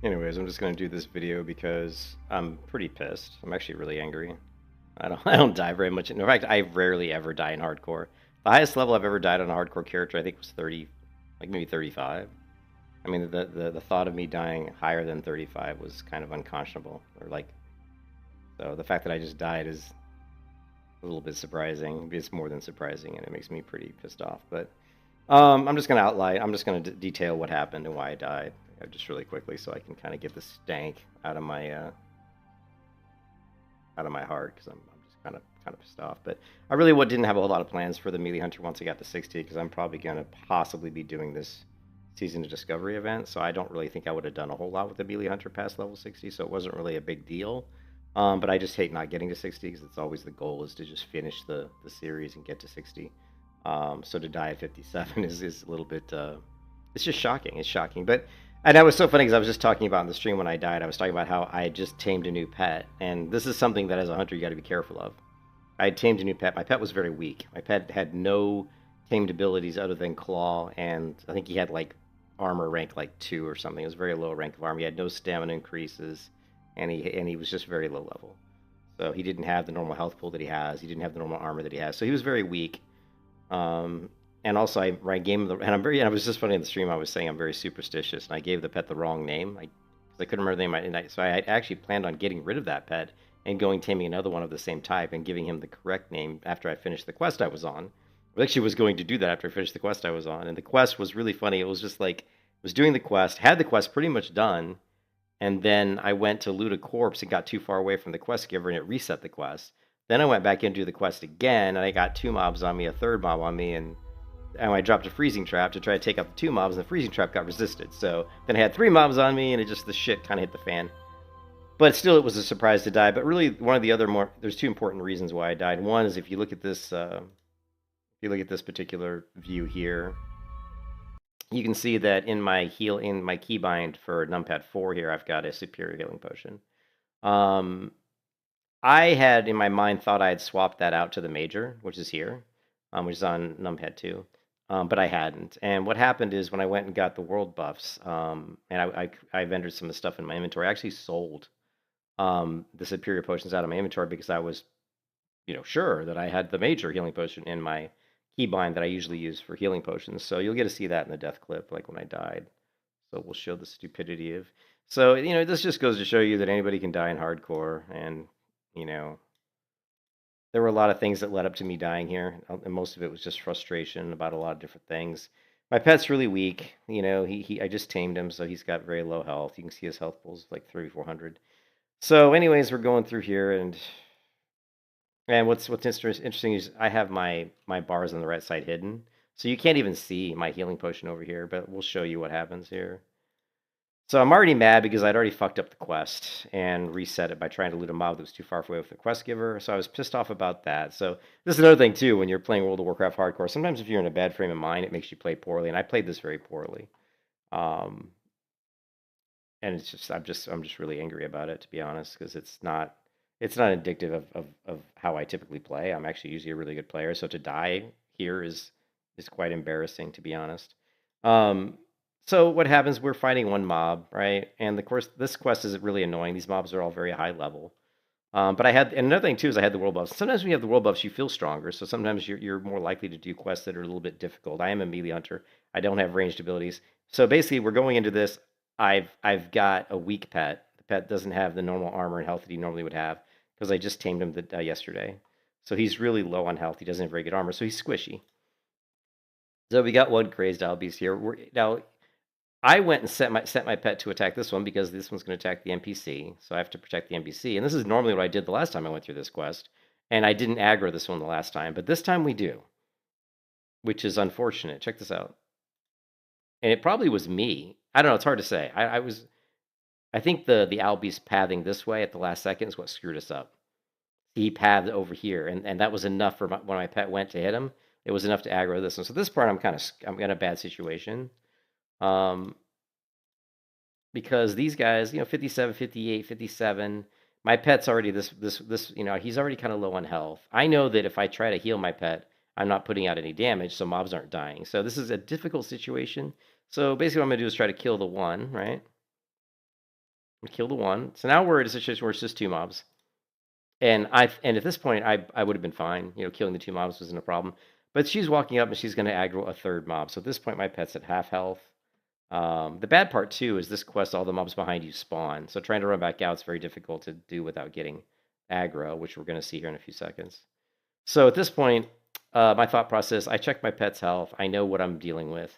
Anyways, I'm just gonna do this video because I'm pretty pissed. I'm actually really angry. I don't die very much. In fact, I rarely ever die in hardcore. The highest level I've ever died on a hardcore character, I think, was 30, like maybe 35. I mean, the thought of me dying higher than 35 was kind of unconscionable. Or like, so the fact that I just died is a little bit surprising. It's more than surprising, and it makes me pretty pissed off. But I'm just gonna outline. I'm just gonna detail what happened and why I died, just really quickly, so I can kind of get the stank out of my heart, because I'm just kind of pissed off. But I really didn't have a lot of plans for the Melee Hunter once I got to 60, because I'm probably gonna possibly be doing this season of Discovery event. So I don't really think I would have done a whole lot with the Melee Hunter past level 60. So it wasn't really a big deal. But I just hate not getting to 60, because it's always the goal is to just finish the series and get to 60. So to die at 57 is a little bit. It's just shocking. It's shocking. And that was so funny, because I was just talking about in the stream when I died. I was talking about how I had just tamed a new pet, and this is something that as a hunter you got to be careful of. I had tamed a new pet. My pet was very weak. My pet had no tamed abilities other than claw, and I think he had like armor rank like 2 or something. It was very low rank of armor. He had no stamina increases, and he was just very low level. So he didn't have the normal health pool that he has. He didn't have the normal armor that he has. So he was very weak. And also I gave him and I was just funny in the stream. I was saying I'm very superstitious, and I gave the pet the wrong name. I couldn't remember the name. So I actually planned on getting rid of that pet and going taming another one of the same type and giving him the correct name after I finished the quest I was on. I actually was going to do that after I finished the quest I was on, and the quest was really funny. It was just like I was doing the quest, had the quest pretty much done, and then I went to loot a corpse and got too far away from the quest giver, and it reset the quest. Then I went back in to do the quest again, and I got 2 mobs on me, a third mob on me, and I dropped a freezing trap to try to take out the 2 mobs, and the freezing trap got resisted. So then I had 3 mobs on me, and the shit kind of hit the fan. But still, it was a surprise to die. But really, one of the other there's 2 important reasons why I died. One is if you look at this particular view here, you can see that in my keybind for numpad 4 here, I've got a superior healing potion. I had in my mind thought I had swapped that out to the major, which is here, which is on numpad 2. But I hadn't. And what happened is when I went and got the world buffs, and I vendored some of the stuff in my inventory, I actually sold the superior potions out of my inventory, because I was, sure that I had the major healing potion in my keybind that I usually use for healing potions. So you'll get to see that in the death clip, like when I died. So we'll show the stupidity of. So this just goes to show you that anybody can die in hardcore, and there were a lot of things that led up to me dying here, and most of it was just frustration about a lot of different things. My pet's really weak. I just tamed him, so he's got very low health. You can see his health pool's like 3,400. So, anyways, we're going through here, and what's interesting is I have my bars on the right side hidden, so you can't even see my healing potion over here. But we'll show you what happens here. So I'm already mad because I'd already fucked up the quest and reset it by trying to loot a mob that was too far away with the quest giver. So I was pissed off about that. So this is another thing too, when you're playing World of Warcraft hardcore, sometimes if you're in a bad frame of mind, it makes you play poorly. And I played this very poorly. And it's just I'm just really angry about it, to be honest, because it's not indicative of how I typically play. I'm actually usually a really good player. So to die here is quite embarrassing, to be honest. So what happens, we're fighting one mob, right? And of course, this quest is really annoying. These mobs are all very high level. But and another thing too is I had the world buffs. Sometimes when you have the world buffs, you feel stronger. So sometimes you're more likely to do quests that are a little bit difficult. I am a melee hunter. I don't have ranged abilities. So basically, we're going into this. I've got a weak pet. The pet doesn't have the normal armor and health that he normally would have, because I just tamed him yesterday. So he's really low on health. He doesn't have very good armor, so he's squishy. So we got one crazed beast here. Now I went and set my pet to attack this one, because this one's going to attack the NPC, so I have to protect the NPC. And this is normally what I did the last time I went through this quest, and I didn't aggro this one the last time, but this time we do, which is unfortunate. Check this out. And it probably was me. I don't know. It's hard to say. I think the Albeast pathing this way at the last second is what screwed us up. He pathed over here, and that was enough for when my pet went to hit him. It was enough to aggro this one. So this part I'm in a bad situation. Because these guys, 57, 58, 57, my pet's already this, he's already kind of low on health. I know that if I try to heal my pet, I'm not putting out any damage, so mobs aren't dying. So this is a difficult situation. So basically what I'm going to do is try to kill the one, right? Kill the one. So now we're in a situation where it's just two mobs. And at this point I would have been fine. Killing the two mobs wasn't a problem. But she's walking up and she's going to aggro a third mob. So at this point my pet's at half health. The bad part too is this quest, all the mobs behind you spawn. So trying to run back out is very difficult to do without getting aggro, which we're going to see here in a few seconds. So at this point, my thought process, I check my pet's health. I know what I'm dealing with.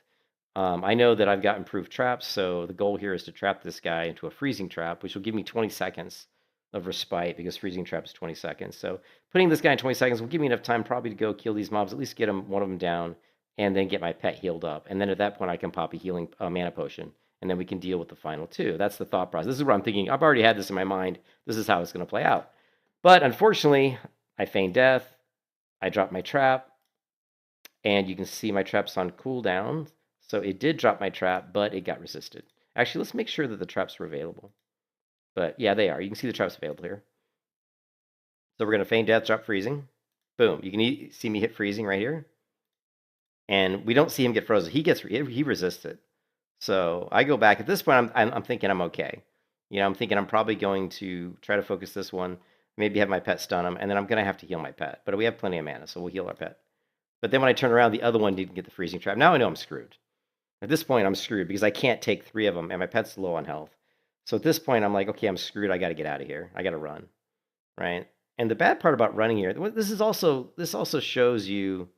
I know that I've got improved traps, so the goal here is to trap this guy into a freezing trap, which will give me 20 seconds of respite because freezing trap is 20 seconds. So putting this guy in 20 seconds will give me enough time probably to go kill these mobs, at least get one of them down, and then get my pet healed up. And then at that point, I can pop a healing mana potion, and then we can deal with the final two. That's the thought process. This is what I'm thinking. I've already had this in my mind. This is how it's going to play out. But unfortunately, I feign death. I drop my trap, and you can see my trap's on cooldown. So it did drop my trap, but it got resisted. Actually, let's make sure that the traps were available. But yeah, they are. You can see the traps available here. So we're going to feign death, drop freezing. Boom. You can see me hit freezing right here. And we don't see him get frozen. He resists it. So I go back. At this point, I'm thinking I'm okay. I'm thinking I'm probably going to try to focus this one, maybe have my pet stun him, and then I'm going to have to heal my pet. But we have plenty of mana, so we'll heal our pet. But then when I turn around, the other one didn't get the freezing trap. Now I know I'm screwed. At this point, I'm screwed because I can't take 3 of them, and my pet's low on health. So at this point, I'm like, okay, I'm screwed. I got to get out of here. I got to run, right? And the bad part about running here, this also shows you.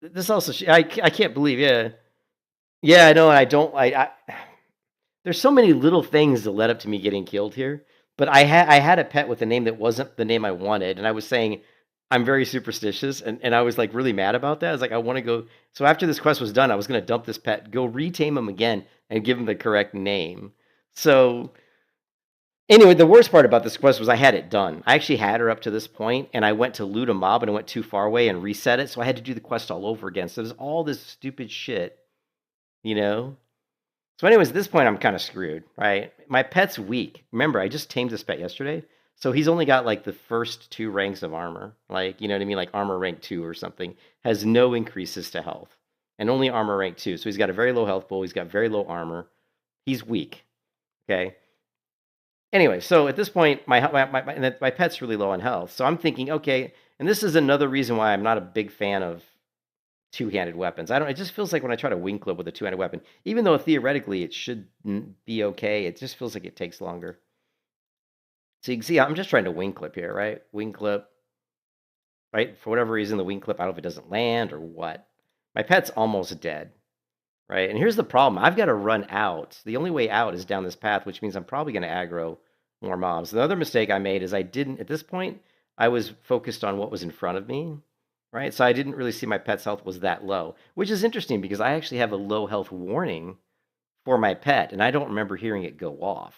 This also, I can't believe, yeah, I know. There's so many little things that led up to me getting killed here. But I had a pet with a name that wasn't the name I wanted, and I was saying I'm very superstitious, and I was like really mad about that. I was like, I want to go. So after this quest was done, I was going to dump this pet, go retame him again, and give him the correct name. So anyway, the worst part about this quest was I had it done. I actually had her up to this point, and I went to loot a mob, and it went too far away and reset it, so I had to do the quest all over again. So there's all this stupid shit, So anyways, at this point, I'm kind of screwed, right? My pet's weak. Remember, I just tamed this pet yesterday. So he's only got like the first 2 ranks of armor. Like, you know what I mean? Like armor rank 2 or something. Has no increases to health. And only armor rank 2. So he's got a very low health pool. He's got very low armor. He's weak. Okay. Anyway, so at this point, my pet's really low on health. So I'm thinking, okay, and this is another reason why I'm not a big fan of two-handed weapons. It just feels like when I try to wing clip with a two-handed weapon, even though theoretically it should be okay, it just feels like it takes longer. So you can see I'm just trying to wing clip here, right? Wing clip, right? For whatever reason, the wing clip, I don't know if it doesn't land or what. My pet's almost dead, right? And here's the problem. I've got to run out. The only way out is down this path, which means I'm probably going to aggro more mobs. The other mistake I made is at this point, I was focused on what was in front of me, right? So I didn't really see my pet's health was that low, which is interesting because I actually have a low health warning for my pet, and I don't remember hearing it go off,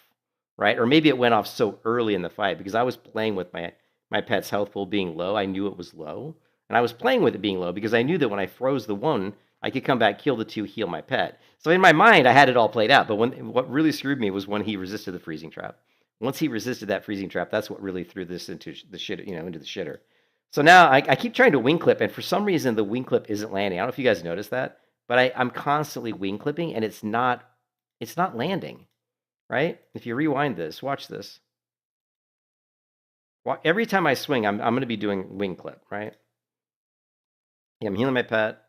right? Or maybe it went off so early in the fight because I was playing with my pet's health pool being low. I knew it was low, and I was playing with it being low because I knew that when I froze the one, I could come back, kill the 2, heal my pet. So in my mind, I had it all played out. But what really screwed me was when he resisted the freezing trap. Once he resisted that freezing trap, that's what really threw this into the shit, into the shitter. So now I keep trying to wing clip, and for some reason the wing clip isn't landing. I don't know if you guys noticed that, but I'm constantly wing clipping, and it's not landing, right? If you rewind this, watch this. Every time I swing, I'm going to be doing wing clip, right? Yeah, I'm healing my pet.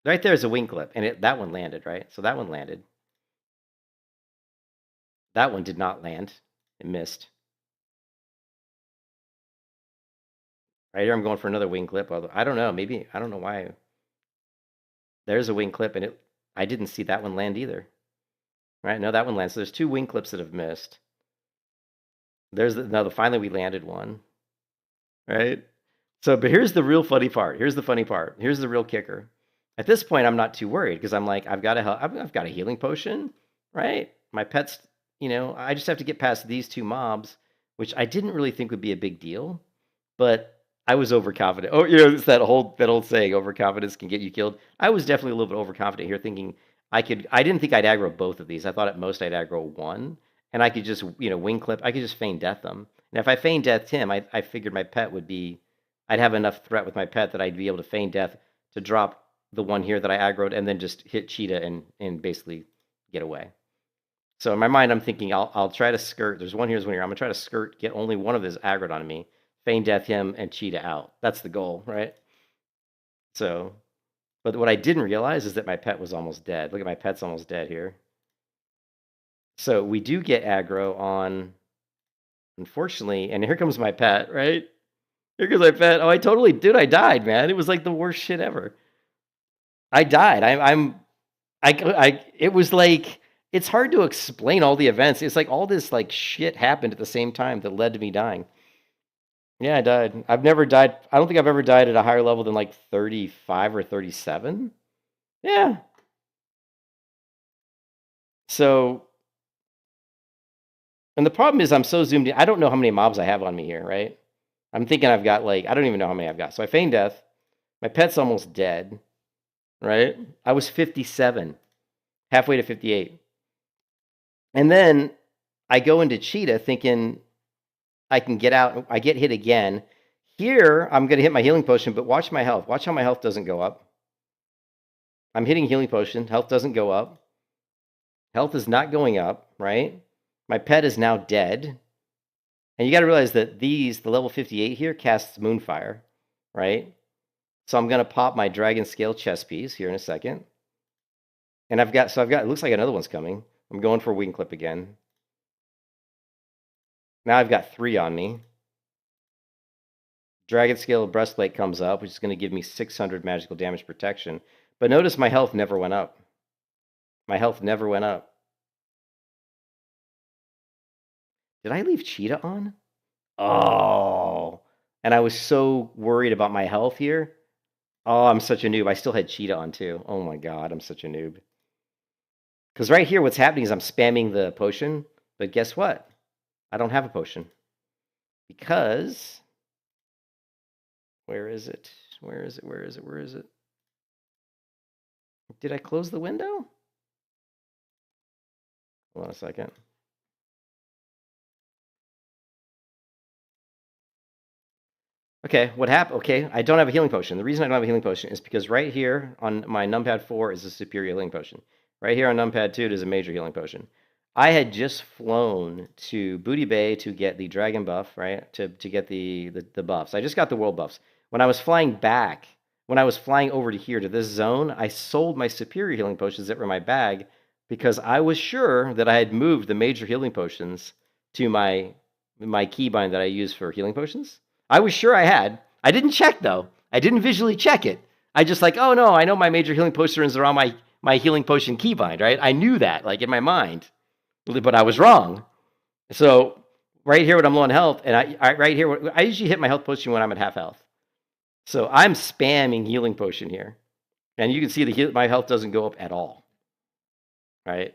Right there's a wing clip, and that one landed, right? So that one landed. That one did not land. It missed. Right here, I'm going for another wing clip. Although I don't know, maybe I don't know why. There's a wing clip, and I didn't see that one land either. Right? No, that one lands. So there's 2 wing clips that have missed. Finally we landed one. Right? So, but here's the real funny part. Here's the funny part. Here's the real kicker. At this point, I'm not too worried because I'm like, I've got a healing potion, right? My pet's, I just have to get past these 2 mobs, which I didn't really think would be a big deal, but I was overconfident. Oh, it's that old saying, overconfidence can get you killed. I was definitely a little bit overconfident here, thinking I didn't think I'd aggro both of these. I thought at most I'd aggro one, and I could just, wing clip. I could just feign death them. And if I feign death him, I figured my pet I'd have enough threat with my pet that I'd be able to feign death to drop the one here that I aggroed and then just hit cheetah and basically get away. So in my mind, I'm thinking I'll try to skirt. There's one here, there's one here. I'm gonna try to skirt, get only one of his aggroed on me, feign death him, and cheetah out. That's the goal, right? So, but what I didn't realize is that my pet was almost dead. Look at my pet's almost dead here. So we do get aggro on, unfortunately, and here comes my pet, right? Here goes my pet. Oh, I totally, dude, I died, man. It was like the worst shit ever. I died. It was like, it's hard to explain all the events. It's like all this like shit happened at the same time that led to me dying. Yeah, I died. I've never died. I don't think I've ever died at a higher level than like 35 or 37. Yeah. So, and the problem is I'm so zoomed in. I don't know how many mobs I have on me here, right? I'm thinking I've got like, I don't even know how many I've got. So I feign death. My pet's almost dead, right? I was 57, halfway to 58. And then I go into cheetah thinking I can get out. I get hit again. Here, I'm going to hit my healing potion, but watch my health. Watch how my health doesn't go up. I'm hitting healing potion. Health doesn't go up. Health is not going up, right? My pet is now dead. And you got to realize that the level 58 here casts Moonfire, right? So I'm going to pop my Dragon Scale chest piece here in a second. And I've got, it looks like another one's coming. I'm going for Wing Clip again. Now I've got 3 on me. Dragon Scale Breastplate comes up, which is going to give me 600 magical damage protection. But notice my health never went up. My health never went up. Did I leave cheetah on? Oh. And I was so worried about my health here. Oh, I'm such a noob. I still had cheetah on too. Oh my god, I'm such a noob. Because right here, what's happening is I'm spamming the potion. But guess what? I don't have a potion. Because... Where is it? Where is it? Where is it? Where is it? Did I close the window? Hold on a second. Okay, what happened? Okay, I don't have a healing potion. The reason I don't have a healing potion is because right here on my numpad 4 is a superior healing potion. Right here on numpad 2 is a major healing potion. I had just flown to Booty Bay to get the dragon buff, right? To get the buffs. I just got the world buffs. When I was flying back, when I was flying over to here to this zone, I sold my superior healing potions that were in my bag because I was sure that I had moved the major healing potions to my keybind that I use for healing potions. I was sure I had. I didn't check though. I didn't visually check it. I just like, oh no, I know my major healing potions are on my healing potion keybind, right? I knew that, like in my mind, but I was wrong. So right here when I'm low on health, and I right here, I usually hit my health potion when I'm at half health. So I'm spamming healing potion here, and you can see my health doesn't go up at all, right?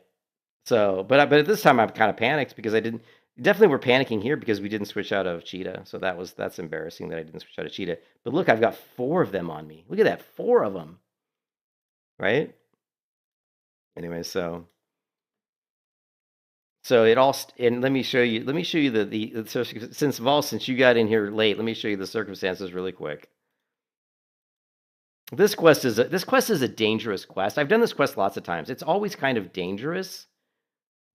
So, but at this time I'm kind of panicked because I didn't. Definitely we're panicking here because we didn't switch out of cheetah. So that's embarrassing that I didn't switch out of cheetah. But look, I've got 4 of them on me. Look at that, 4 of them. Right? Anyway, so it all and let me show you since Vol, since you got in here late, let me show you the circumstances really quick. This quest is a dangerous quest. I've done this quest lots of times. It's always kind of dangerous.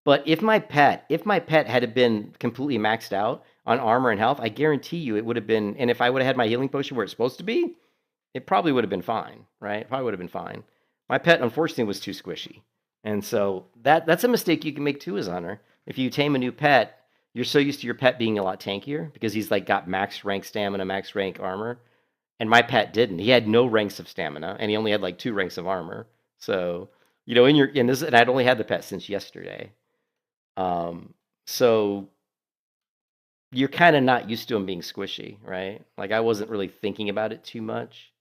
But if my pet had been completely maxed out on armor and health, I guarantee you it would have been. And if I would have had my healing potion where it's supposed to be, it probably would have been fine, right? It probably would have been fine. My pet, unfortunately, was too squishy, and so that's a mistake you can make too as a hunter. If you tame a new pet, you're so used to your pet being a lot tankier because he's like got max rank stamina, max rank armor, and my pet didn't. He had no ranks of stamina, and he only had like 2 ranks of armor. So and I'd only had the pet since yesterday. So you're kind of not used to him being squishy, right? Like I wasn't really thinking about it too much.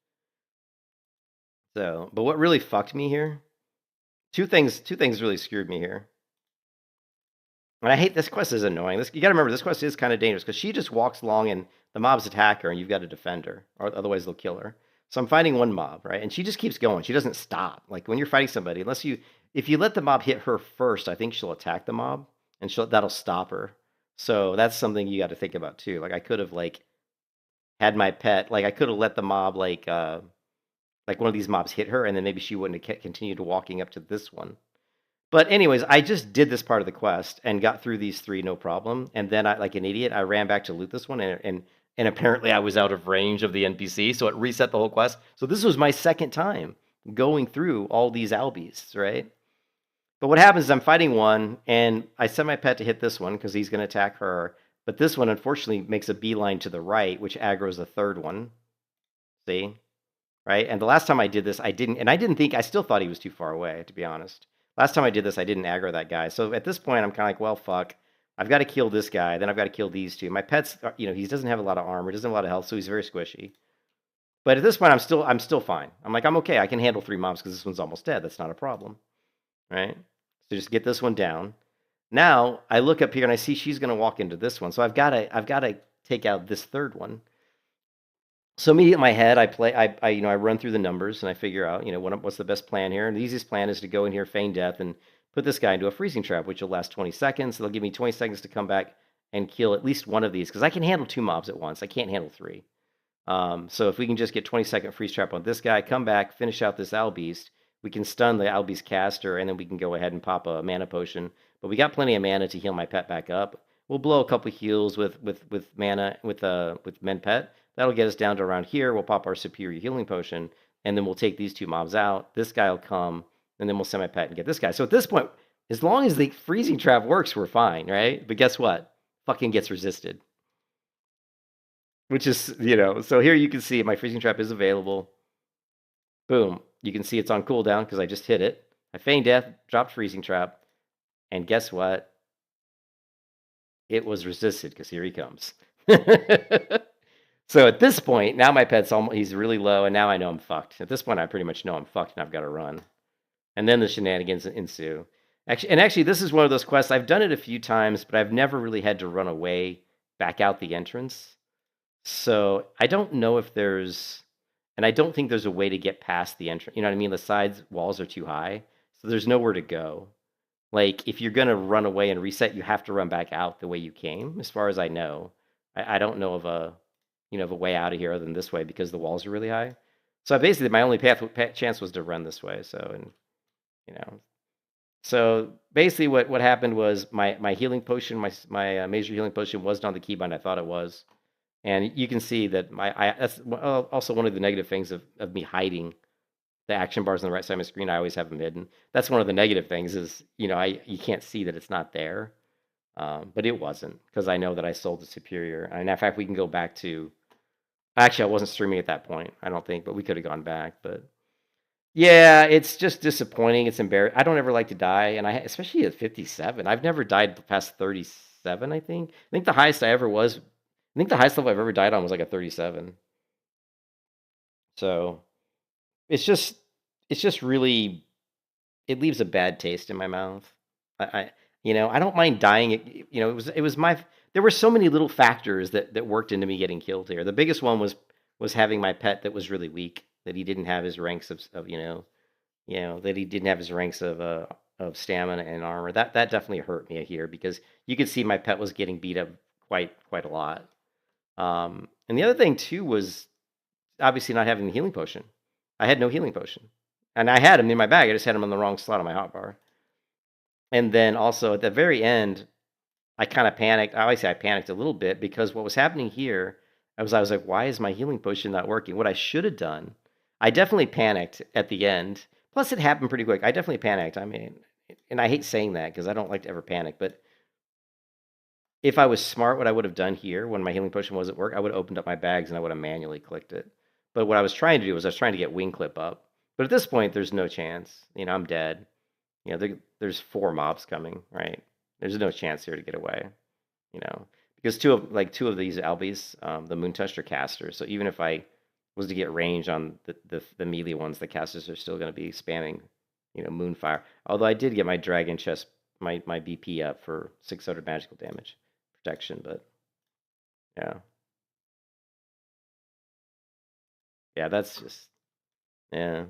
So, but what really fucked me here? Two things really screwed me here. And I hate this quest is annoying. You got to remember this quest is kind of dangerous because she just walks along and the mobs attack her and you've got to defend her, or otherwise they'll kill her. So I'm fighting one mob, right? And she just keeps going. She doesn't stop. Like when you're fighting somebody, if you let the mob hit her first, I think she'll attack the mob and that'll stop her. So that's something you got to think about too. Like I could have had my pet, like I could have let the mob like one of these mobs hit her and then maybe she wouldn't have continued walking up to this one. But anyways, I just did this part of the quest and got through these 3 no problem. And then I, like an idiot, I ran back to loot this one, and apparently I was out of range of the NPC, so it reset the whole quest. So this was my second time going through all these albies, right? But what happens is I'm fighting one, and I set my pet to hit this one because he's going to attack her. But this one, unfortunately, makes a beeline to the right, which aggroes the third one. See? Right? And the last time I did this, I still thought he was too far away, to be honest. Last time I did this, I didn't aggro that guy. So at this point, I'm kind of like, well, fuck. I've got to kill this guy. Then I've got to kill these two. My pet's, he doesn't have a lot of armor, doesn't have a lot of health, so he's very squishy. But at this point, I'm still fine. I'm like, I'm okay. I can handle 3 mobs because this one's almost dead. That's not a problem, right? So just get this one down. Now I look up here and I see she's going to walk into this one. So I've got to take out this third one. So immediately in my head, I run through the numbers and I figure out, what's the best plan here. And the easiest plan is to go in here, feign death, and put this guy into a freezing trap, which will last 20 seconds. They'll give me 20 seconds to come back and kill at least one of these because I can handle 2 mobs at once. I can't handle 3. So if we can just get 20-second freeze trap on this guy, come back, finish out this Owl Beast, we can stun the Owl Beast caster, and then we can go ahead and pop a mana potion. But we got plenty of mana to heal my pet back up. We'll blow a couple heals with mana with Men Pet. That'll get us down to around here. We'll pop our superior healing potion, and then we'll take these 2 mobs out. This guy will come, and then we'll send my pet and get this guy. So at this point, as long as the freezing trap works, we're fine, right? But guess what? Fucking gets resisted. Which is, so here you can see my freezing trap is available. Boom. You can see it's on cooldown because I just hit it. I feigned death, dropped freezing trap, and guess what? It was resisted because here he comes. So at this point, now my pet's he's really low, and now I know I'm fucked. At this point, I pretty much know I'm fucked, and I've got to run. And then the shenanigans ensue. Actually, this is one of those quests. I've done it a few times, but I've never really had to run away back out the entrance. So I don't know if and I don't think there's a way to get past the entrance. You know what I mean? The sides walls are too high, so there's nowhere to go. Like, if you're going to run away and reset, you have to run back out the way you came, as far as I know. I don't know of a way out of here other than this way because the walls are really high. So basically, my only chance was to run this way. So basically, what happened was my healing potion, my major healing potion wasn't on the keybind I thought it was, and you can see that that's also one of the negative things of me hiding the action bars on the right side of my screen. I always have them hidden. That's one of the negative things is you can't see that it's not there, but it wasn't because I know that I sold the superior. And in fact, we can go back to. Actually, I wasn't streaming at that point, I don't think, but we could have gone back. But yeah, it's just disappointing. It's embarrassing. I don't ever like to die, and especially at 57. I've never died past 37, I think. I think the highest level I've ever died on was like a 37. So it's just really, it leaves a bad taste in my mouth. I don't mind dying. There were so many little factors that worked into me getting killed here. The biggest one was having my pet that was really weak, that he didn't have his ranks of that he didn't have his ranks of stamina and armor. That definitely hurt me here because you could see my pet was getting beat up quite a lot. And the other thing too was obviously not having the healing potion. I had no healing potion, and I had him in my bag. I just had him on the wrong slot on my hotbar. And then also at the very end, I kind of panicked. I always say I panicked a little bit because what was happening here, I was like, why is my healing potion not working? What I should have done, I definitely panicked at the end. Plus, it happened pretty quick. I definitely panicked. I mean, and I hate saying that because I don't like to ever panic. But if I was smart, what I would have done here when my healing potion wasn't work, I would have opened up my bags and I would have manually clicked it. But what I was trying to do was I was trying to get wing clip up. But at this point, there's no chance. I'm dead. There's 4 mobs coming, right? There's no chance here to get away, because two of these Albies, the Moontusk are casters. So even if I was to get range on the melee ones, the casters are still going to be spamming, Moonfire. Although I did get my Dragon Chest, my BP up for 600 magical damage protection, but yeah, that's just yeah.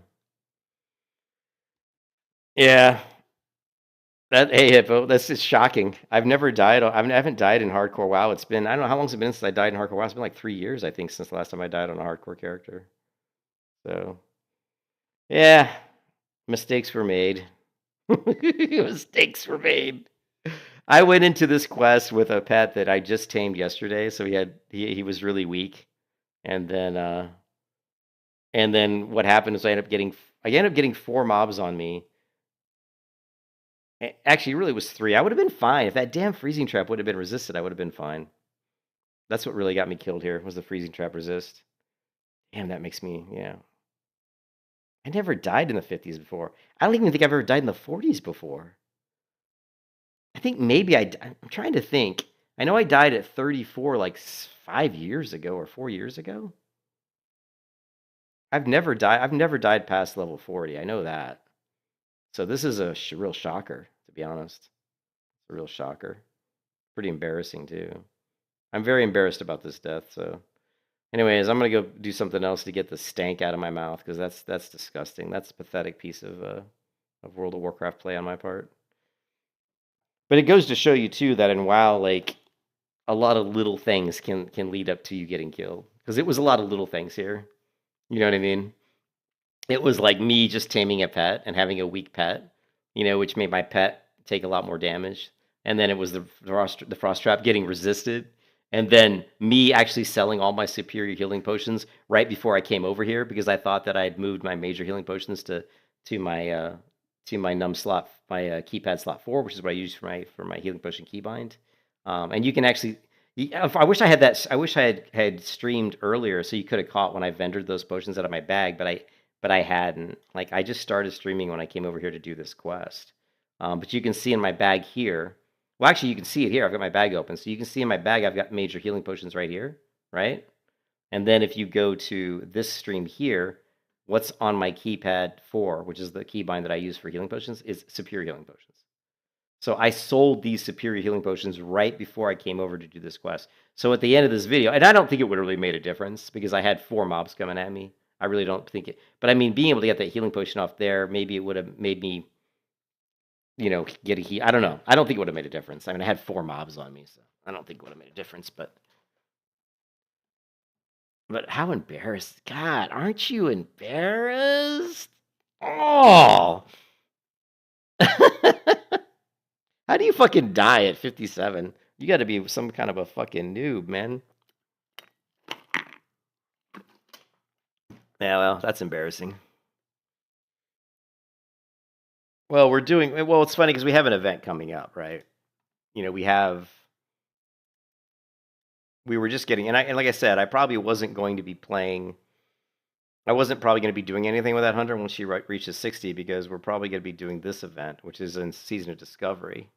Hey Hippo, that's just shocking. I've never died. I haven't died in hardcore WoW. It's been, I don't know how long it's been since I died in hardcore WoW. It's been like 3 years, I think, since the last time I died on a hardcore character. So, yeah, mistakes were made. Mistakes were made. I went into this quest with a pet that I just tamed yesterday, so he was really weak, and then what happened is I ended up getting 4 mobs on me. Actually, it really was 3. I would have been fine if that damn freezing trap would have been resisted. I would have been fine. That's what really got me killed here was the freezing trap resist. Damn, that makes me yeah. I never died in the 50s before. I don't even think I've ever died in the 40s before. I think maybe I'm trying to think. I know I died at 34 like 5 years ago or 4 years ago. I've never died past level 40. I know that. So this is a real shocker, to be honest. It's a real shocker. Pretty embarrassing too. I'm very embarrassed about this death. So, anyways, I'm gonna go do something else to get the stank out of my mouth because that's disgusting. That's a pathetic piece of World of Warcraft play on my part. But it goes to show you too that in WoW, like a lot of little things can lead up to you getting killed because it was a lot of little things here. You know what I mean? It was like me just taming a pet and having a weak pet, which made my pet take a lot more damage. And then it was the frost trap getting resisted. And then me actually selling all my superior healing potions right before I came over here because I thought that I had moved my major healing potions to my num slot, my keypad slot 4, which is what I use for my healing potion keybind. And you can actually I wish I had that. I wish I had streamed earlier so you could have caught when I vendored those potions out of my bag, but I hadn't. Like I just started streaming when I came over here to do this quest. But you can see in my bag here. Well, actually, you can see it here. I've got my bag open, so you can see in my bag I've got major healing potions right here, right? And then if you go to this stream here, what's on my keypad 4, which is the keybind that I use for healing potions, is superior healing potions. So I sold these superior healing potions right before I came over to do this quest. So at the end of this video, and I don't think it would have really made a difference because I had 4 mobs coming at me. I really don't think it. But I mean, being able to get that healing potion off there, maybe it would have made me, get a heal. I don't know. I don't think it would have made a difference. I mean, I had 4 mobs on me, so I don't think it would have made a difference. But how embarrassed? God, aren't you embarrassed? Oh. How do you fucking die at 57? You got to be some kind of a fucking noob, man. Yeah, well, that's embarrassing. Well, it's funny because we have an event coming up, right? We were just getting, and like I said, I probably wasn't going to be playing. I wasn't probably going to be doing anything with that hunter once she reaches 60 because we're probably going to be doing this event, which is in Season of Discovery.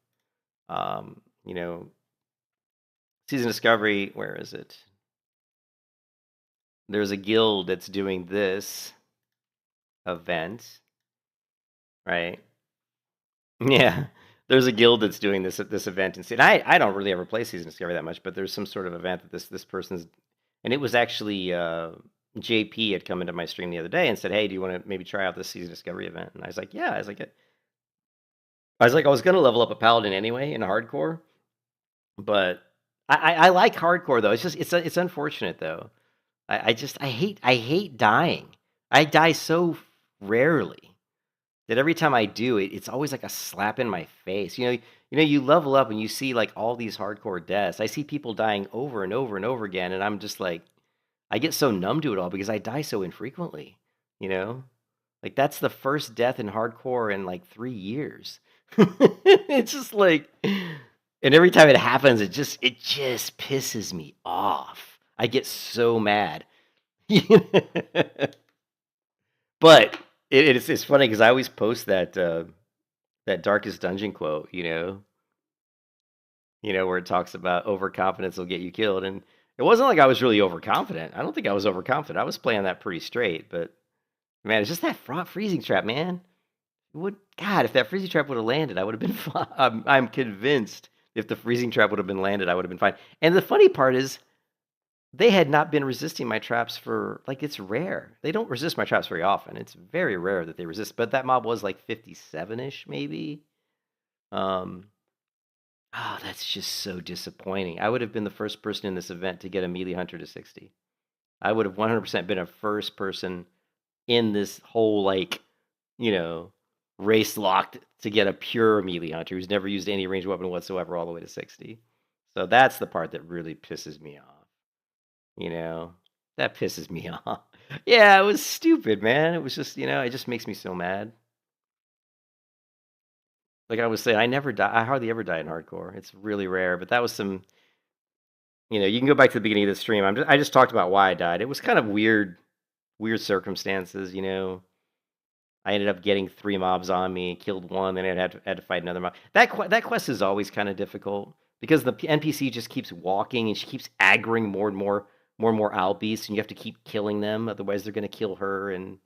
Um, you know, Season of Discovery, where is it? There's a guild that's doing this event, right? Yeah, there's a guild that's doing this event, and I don't really ever play Season of Discovery that much, but there's some sort of event that this person's, and it was actually JP had come into my stream the other day and said, "Hey, do you want to maybe try out this Season of Discovery event?" And I was like, "Yeah." I was gonna level up a paladin anyway in hardcore, but I like hardcore though. It's just it's unfortunate though. I hate dying. I die so rarely that every time I do it, it's always like a slap in my face. You level up and you see like all these hardcore deaths. I see people dying over and over and over again, and I'm just like, I get so numb to it all because I die so infrequently. You know, like that's the first death in hardcore in like 3 years. It's just like, and every time it happens, it just pisses me off. I get so mad. But it's funny because I always post that Darkest Dungeon quote, where it talks about overconfidence will get you killed, and it wasn't like I was really overconfident. I don't think I was overconfident. I was playing that pretty straight, but man, it's just that freezing trap, man. God, if that freezing trap would have landed, I would have been fine. I'm convinced if the freezing trap would have been landed, I would have been fine. And the funny part is, they had not been resisting my traps for, like, it's rare. They don't resist my traps very often. It's very rare that they resist, but that mob was like 57-ish, maybe. That's just so disappointing. I would have been the first person in this event to get a melee hunter to 60. I would have 100% been a first person in this whole, like, you know, race locked to get a pure melee hunter who's never used any ranged weapon whatsoever all the way to 60. So that's the part that really pisses me off. You know, that pisses me off. Yeah, it was stupid, man. It was just, it just makes me so mad. Like I was saying, I never die. I hardly ever die in hardcore. It's really rare, but that was some, you can go back to the beginning of the stream. I just talked about why I died. It was kind of weird circumstances, I ended up getting 3 mobs on me, killed one, then I had to fight another mob. That quest is always kind of difficult because the NPC just keeps walking and she keeps aggroing more and more owl beasts, and you have to keep killing them, otherwise they're going to kill her. And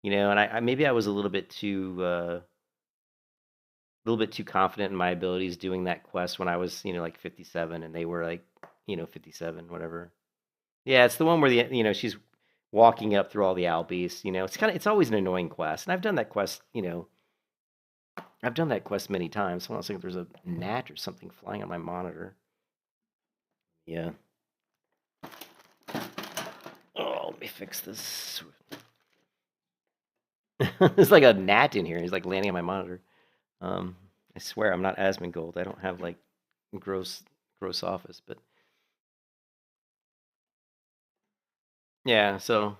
and I maybe I was a little bit too confident in my abilities doing that quest when I was like 57 and they were like 57, whatever. Yeah, it's the one where she's walking up through all the owl beasts. It's always an annoying quest, and I've done that quest. I've done that quest many times. Hold on a second, there's a gnat or something flying on my monitor. Yeah. Oh, let me fix this. There's like a gnat in here. He's like landing on my monitor. I swear I'm not Asmongold. I don't have like gross office, but yeah. So,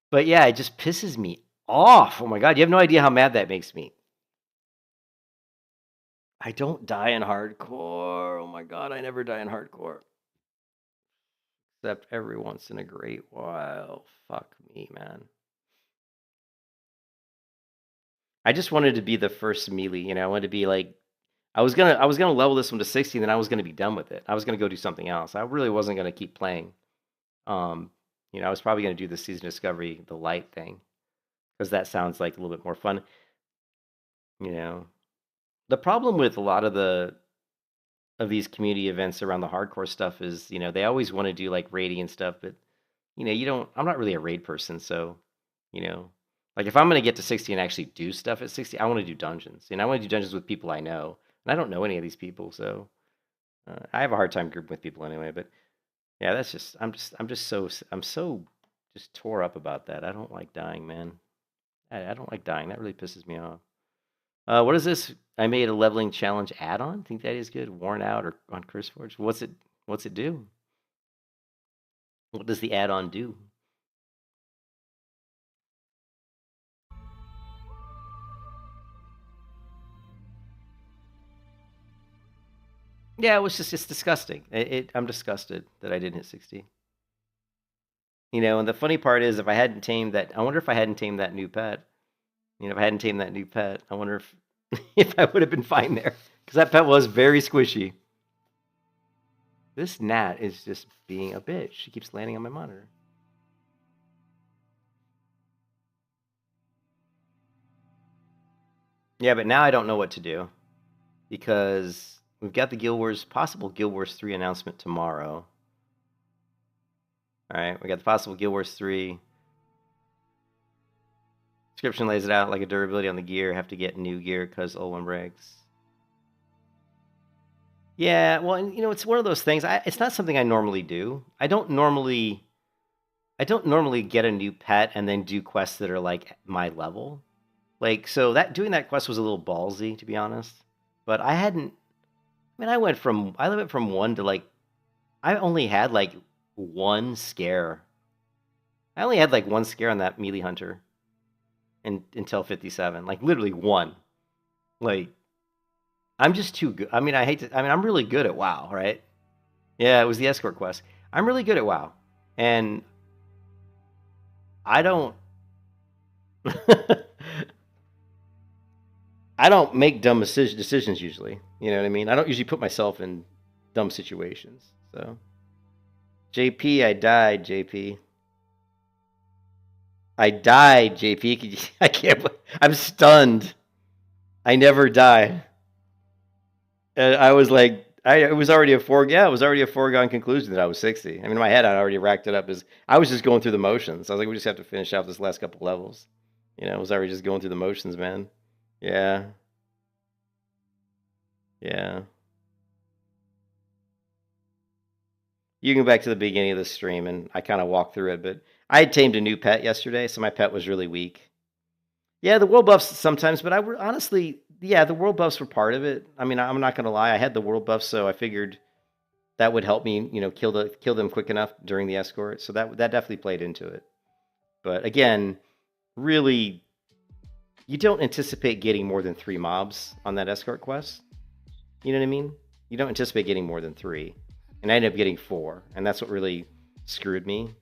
but yeah, it just pisses me off. Oh my god, you have no idea how mad that makes me. I don't die in hardcore. Oh my god, I never die in hardcore. Except every once in a great while. Fuck me, man. I just wanted to be the first melee, I wanted to be like I was gonna level this one to 60, and then I was gonna be done with it. I was gonna go do something else. I really wasn't gonna keep playing. I was probably gonna do the Season Discovery, the light thing, because that sounds like a little bit more fun. The problem with a lot of these community events around the hardcore stuff is, they always want to do like raiding and stuff, but you don't. I'm not really a raid person, so like if I'm gonna get to 60 and actually do stuff at 60, I want to do dungeons. I want to do dungeons with people I know, and I don't know any of these people, so I have a hard time grouping with people anyway. But yeah, that's just I'm so just tore up about that. I don't like dying, man. I don't like dying. That really pisses me off. What is this? I made a leveling challenge add-on. Think that is good. Worn out or on CurseForge. What's it do? What does the add-on do? Yeah, it's disgusting. I'm disgusted that I didn't hit 60. And the funny part is, if I hadn't tamed that, I wonder if I hadn't tamed that new pet. If I hadn't tamed that new pet, I wonder if if I would have been fine there, because that pet was very squishy. This gnat is just being a bitch. She keeps landing on my monitor. Yeah, but now I don't know what to do, because we've got the possible Guild Wars 3 announcement tomorrow. All right, we got the possible Guild Wars 3. Description lays it out like a durability on the gear. Have to get new gear because old one breaks. Yeah, well, and it's one of those things. It's not something I normally do. I don't normally get a new pet and then do quests that are like my level. Like, so doing that quest was a little ballsy, to be honest. But I went from 1 to like, I only had like 1 scare. I only had like 1 scare on that melee hunter until 57. Like literally 1. Like, I'm just too good. I'm really good at WoW, right? Yeah, it was the escort quest. I'm really good at WoW. And I don't I don't make dumb decisions usually. You know what I mean? I don't usually put myself in dumb situations. So, JP, I died, JP. I died, JP. I can't. I'm stunned. I never die. And I was like, it was already a foregone conclusion that I was 60. I mean, in my head, I already racked it up as I was just going through the motions. I was like, we just have to finish out this last couple levels. I was already just going through the motions, man. Yeah. Yeah. You can go back to the beginning of the stream, and I kind of walked through it, but I had tamed a new pet yesterday, so my pet was really weak. Yeah, the world buffs sometimes, but honestly, yeah, the world buffs were part of it. I mean, I'm not gonna lie, I had the world buffs, so I figured that would help me, kill them quick enough during the escort. So that definitely played into it. But again, really, you don't anticipate getting more than 3 mobs on that escort quest. You know what I mean? You don't anticipate getting more than 3, and I ended up getting 4, and that's what really screwed me.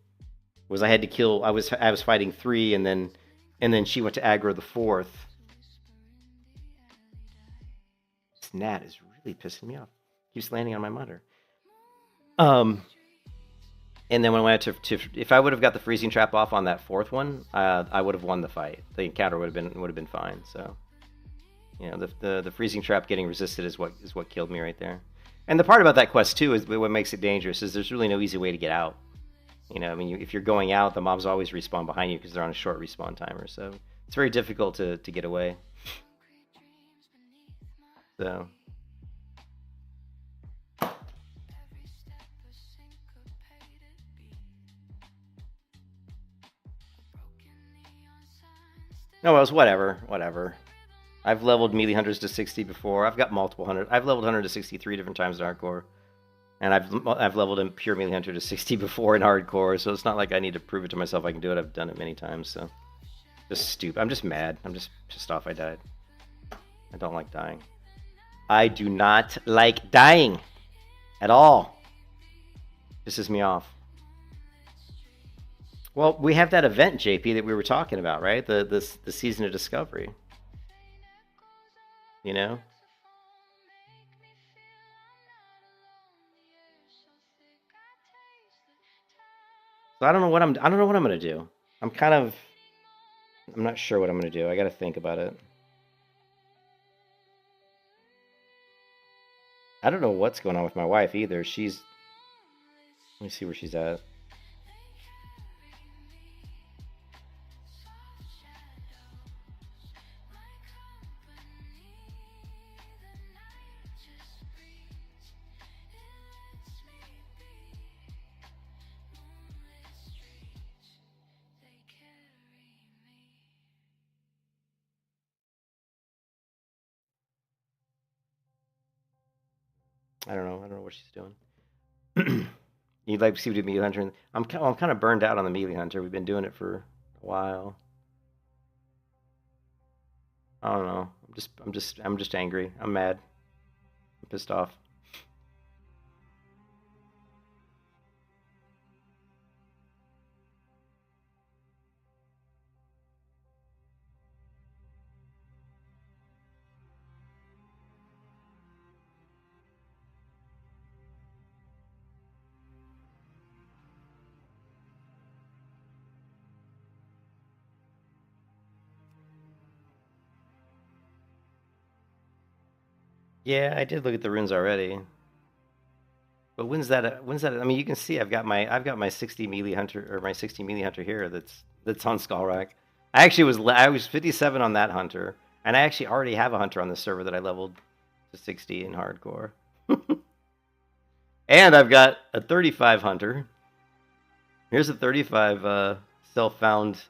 Was I had to kill? I was fighting 3, and then she went to aggro the 4th. This gnat is really pissing me off. Keeps landing on my monitor. And then when I went to if I would have got the freezing trap off on that 4th one, I would have won the fight. The encounter would have been fine. So, the freezing trap getting resisted is what killed me right there. And the part about that quest too is what makes it dangerous is there's really no easy way to get out. I mean, if you're going out, the mobs always respawn behind you because they're on a short respawn timer. So it's very difficult to get away. So. No, well, it's whatever. I've leveled melee hunters to 60 before. I've got multiple hundred. I've leveled hunter to 63 different times in hardcore, and I've leveled a pure melee hunter to 60 before in hardcore. So it's not like I need to prove it to myself. I can do it. I've done it many times. So just stupid. I'm just mad. I'm just pissed off. I died. I don't like dying. I do not like dying at all. Pisses me off. Well, we have that event, JP, that we were talking about, right? The season of discovery. You know? So I don't know what I'm gonna do. I'm not sure what I'm gonna do. I gotta think about it. I don't know what's going on with my wife either. Let me see where she's at. I don't know what she's doing. You'd like to see what melee hunter. I'm kind of burned out on the melee hunter. We've been doing it for a while. I don't know. I'm just angry. I'm mad. I'm pissed off. Yeah, I did look at the runes already. But when's that? I mean, you can see I've got my 60 melee hunter or my 60 melee hunter here. That's on Skullrack. I was 57 on that hunter, and I actually already have a hunter on this server that I leveled to 60 in hardcore. And I've got a 35 hunter. Here's a 35 self-found.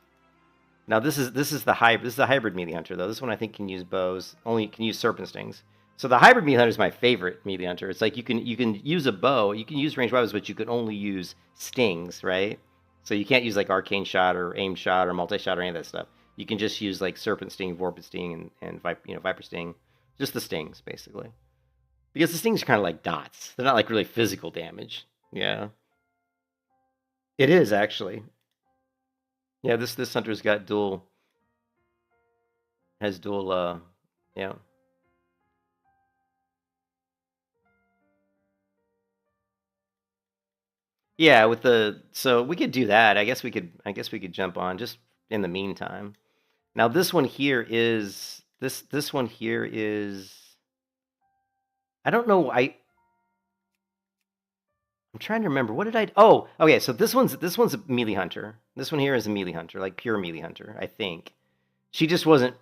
Now this is the hybrid melee hunter though. This one I think can use bows. Only can use serpent stings. So the hybrid melee hunter is my favorite melee hunter. It's like you can use a bow, you can use ranged weapons, but you can only use stings, right? So you can't use like arcane shot or aim shot or multi shot or any of that stuff. You can just use like serpent sting, vorpid sting, and viper sting, just the stings basically. Because the stings are kind of like dots. They're not like really physical damage. Yeah, it is actually. Yeah, this hunter's got dual. Has dual. Yeah. Yeah, so we could do that. I guess we could jump on just in the meantime. Now this one here is this one here is I don't know. I'm trying to remember. What did I Oh, okay, so this one's a melee hunter. This one here is a melee hunter, like pure melee hunter, I think. She just wasn't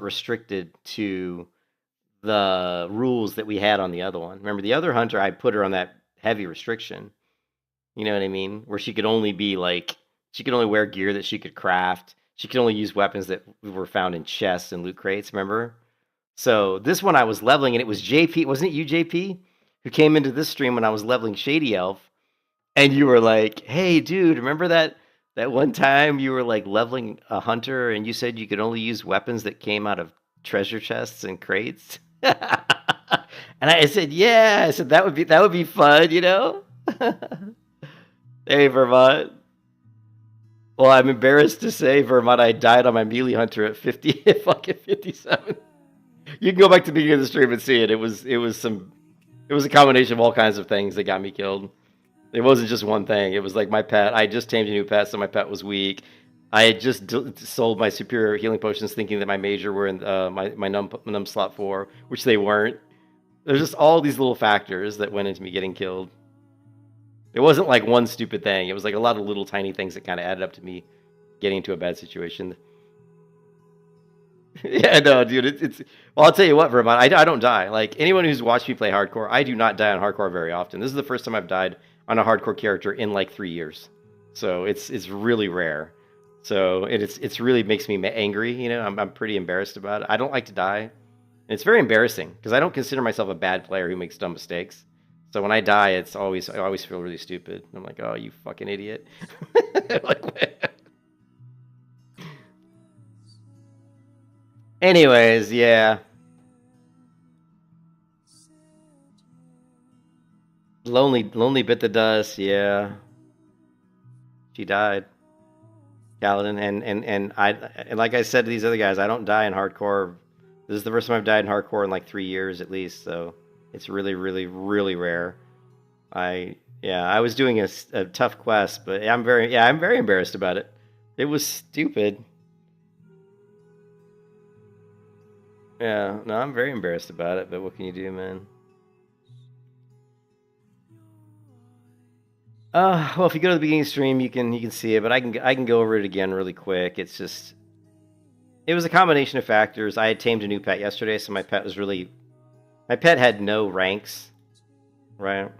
restricted to the rules that we had on the other one. Remember the other hunter I put her on that heavy restriction. You know what I mean? Where she could only wear gear that she could craft. she could only use weapons that were found in chests and loot crates, remember? So this one I was leveling, and it was JP, wasn't it you, JP, who came into this stream when I was leveling Shady Elf, and you were like, "Hey, dude, remember that one time you were like leveling a hunter, and you said you could only use weapons that came out of treasure chests and crates?" And I said, "Yeah." I said that would be fun, you know. Hey, Vermont. Well, I'm embarrassed to say, Vermont, I died on my melee hunter at 50, fucking 57. You can go back to the beginning of the stream and see it. It was a combination of all kinds of things that got me killed. It wasn't just one thing. It was like my pet. I just tamed a new pet, so my pet was weak. I had just sold my superior healing potions thinking that my major were in my num slot 4, which they weren't. There's just all these little factors that went into me getting killed. It wasn't like one stupid thing. It was like a lot of little tiny things that kind of added up to me getting into a bad situation. Yeah, no, dude, it's. Well, I'll tell you what, Vermont, I don't die. Like, anyone who's watched me play hardcore, I do not die on hardcore very often. This is the first time I've died on a hardcore character in like 3 years. So it's really rare. So it's really makes me angry. You know, I'm pretty embarrassed about it. I don't like to die. And it's very embarrassing because I don't consider myself a bad player who makes dumb mistakes. So when I die, I always feel really stupid. I'm like, oh, you fucking idiot. Like, anyways, yeah. Lonely bit the dust, yeah. She died. Kaladin, and like I said to these other guys, I don't die in hardcore. This is the first time I've died in hardcore in like 3 years at least, so it's really, really, really rare. I was doing a tough quest, but I'm very embarrassed about it. It was stupid. Yeah, no, I'm very embarrassed about it, but what can you do, man? Well, if you go to the beginning stream, you can see it, but I can go over it again really quick. It's just, it was a combination of factors. I had tamed a new pet yesterday, so my pet had no ranks, right?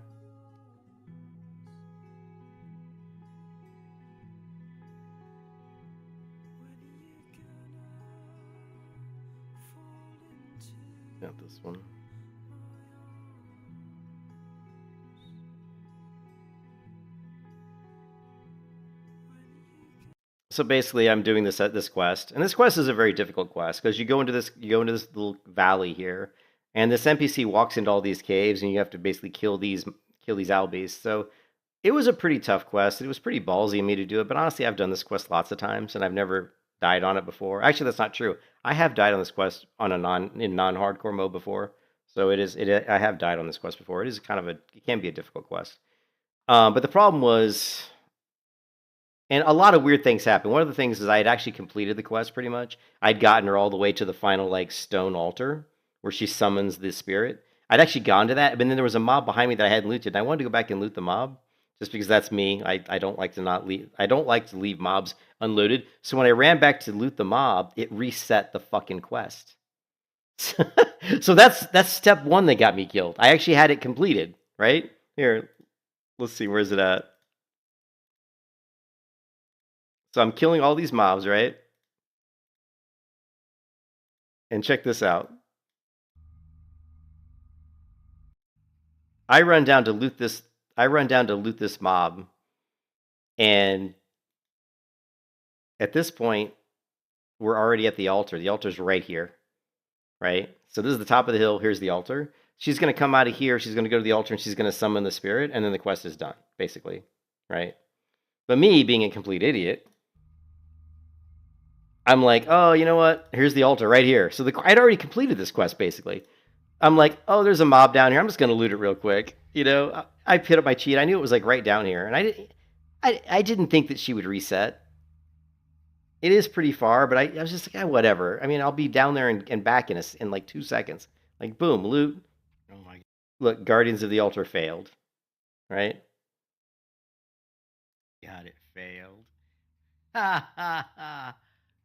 Not this one. So basically, I'm doing this quest, and this quest is a very difficult quest because you go into this little valley here, and this NPC walks into all these caves, and you have to basically kill these albies. So it was a pretty tough quest. It was pretty ballsy of me to do it, but honestly, I've done this quest lots of times, and I've never died on it before. Actually, that's not true. I have died on this quest on in non-hardcore mode before. So I have died on this quest before. It can be a difficult quest. But the problem was, and a lot of weird things happened. One of the things is I had actually completed the quest pretty much. I'd gotten her all the way to the final like stone altar where she summons the spirit. I'd actually gone to that, but then there was a mob behind me that I hadn't looted. And I wanted to go back and loot the mob just because that's me. I don't like to leave mobs unlooted. So when I ran back to loot the mob, it reset the fucking quest. So that's step 1 that got me killed. I actually had it completed, right? Here, let's see, where's it at? So I'm killing all these mobs, right? And check this out. I run down to loot this mob, and at this point, we're already at the altar. The altar's right here, right? So this is the top of the hill. Here's the altar. She's going to come out of here. She's going to go to the altar, and she's going to summon the spirit, and then the quest is done, basically, right? But me, being a complete idiot, I'm like, oh, you know what? Here's the altar right here. So I'd already completed this quest, basically. I'm like, oh, there's a mob down here. I'm just going to loot it real quick. You know, I put up my cheat. I knew it was like right down here. And I didn't think that she would reset. It is pretty far, but I was just like, whatever. I mean, I'll be down there and back in like 2 seconds. Like, boom, loot. Oh my God. Look, Guardians of the Altar failed. Right? God, it failed. Ha ha ha.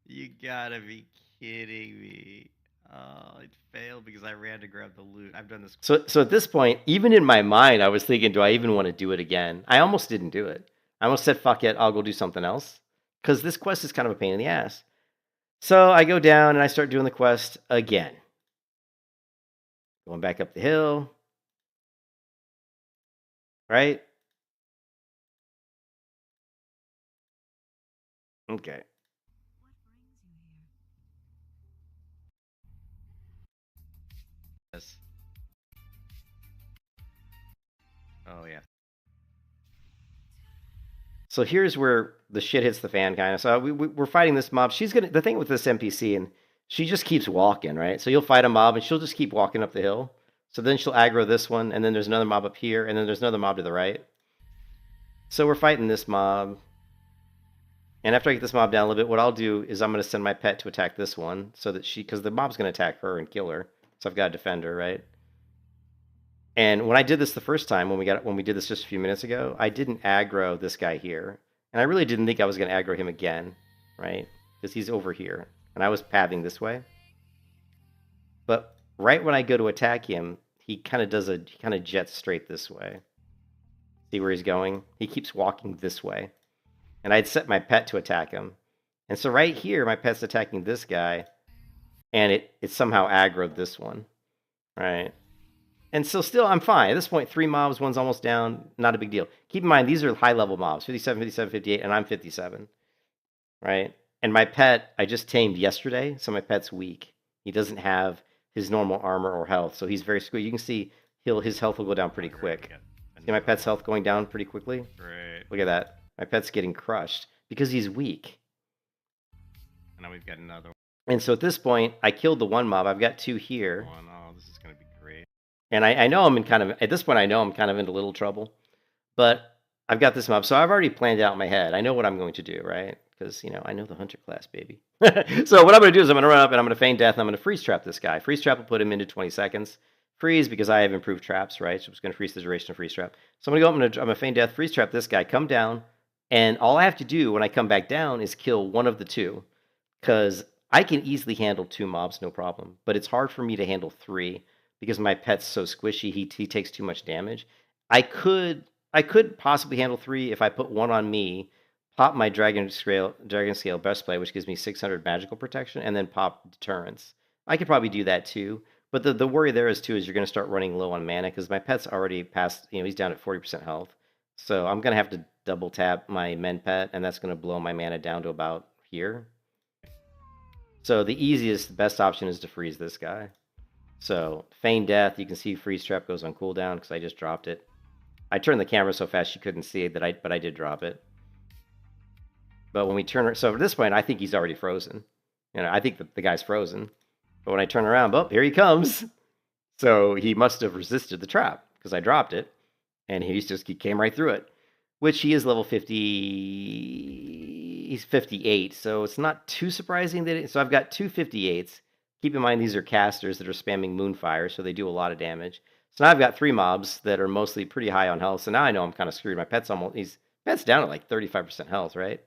You gotta be kidding me. Oh, it failed because I ran to grab the loot. I've done this. So at this point, even in my mind, I was thinking, do I even want to do it again? I almost didn't do it. I almost said, fuck it, I'll go do something else. because this quest is kind of a pain in the ass. So I go down and I start doing the quest again. Going back up the hill. Right? Okay. Yes. Oh, yeah. So here's where the shit hits the fan, kind of. So we're fighting this mob. She's gonna. The thing with this NPC, and she just keeps walking, right? So you'll fight a mob, and she'll just keep walking up the hill. So then she'll aggro this one, and then there's another mob up here, and then there's another mob to the right. So we're fighting this mob. And after I get this mob down a little bit, what I'll do is I'm going to send my pet to attack this one, so that because the mob's going to attack her and kill her. So I've got to defend her, right? And when I did this the first time, when we did this just a few minutes ago, I didn't aggro this guy here, and I really didn't think I was going to aggro him again, right? Because he's over here, and I was pathing this way. But right when I go to attack him, he kind of jets straight this way. See where he's going? He keeps walking this way, and I'd set my pet to attack him, and so right here, my pet's attacking this guy, and it somehow aggroed this one, right? And so still, I'm fine. At this point, 3 mobs, one's almost down. Not a big deal. Keep in mind, these are high-level mobs. 57, 57, 58, and I'm 57. Right? And my pet, I just tamed yesterday, so my pet's weak. He doesn't have his normal armor or health, so he's very screwed. You can see his health will go down pretty quick. See my pet's health going down pretty quickly? Great. Look at that. My pet's getting crushed because he's weak. And now we've got another one. And so at this point, I killed the one mob. I've got 2 here. Oh, this is going to be great. And I know I'm at this point, I know I'm kind of into little trouble. But I've got this mob. So I've already planned out in my head. I know what I'm going to do, right? Because, I know the hunter class, baby. So what I'm going to do is I'm going to run up and I'm going to feign death and I'm going to freeze trap this guy. Freeze trap will put him into 20 seconds. Freeze because I have improved traps, right? So it's going to freeze the duration of freeze trap. So I'm going to go up, I'm going to feign death, freeze trap this guy, come down. And all I have to do when I come back down is kill one of the 2. Because I can easily handle 2 mobs, no problem. But it's hard for me to handle 3 because my pet's so squishy, he takes too much damage. I could possibly handle 3 if I put 1 on me, pop my Dragon Scale Breastplate, which gives me 600 magical protection, and then pop Deterrence. I could probably do that too. But the worry there is too is you're going to start running low on mana because my pet's already past, he's down at 40% health. So I'm going to have to double tap my men pet, and that's going to blow my mana down to about here. So the best option is to freeze this guy. So feign death, you can see freeze trap goes on cooldown because I just dropped it. I turned the camera so fast you couldn't see it but I did drop it. But when we turn, so at this point I think he's already frozen. I think the guy's frozen. But when I turn around, here he comes. So he must have resisted the trap because I dropped it, and he came right through it. Which he is level 50. He's 58, so it's not too surprising that. So I've got 2 58s. Keep in mind these are casters that are spamming Moonfire, so they do a lot of damage. So now I've got 3 mobs that are mostly pretty high on health. So now I know I'm kind of screwed. My pet's pet's down at like 35% health, right?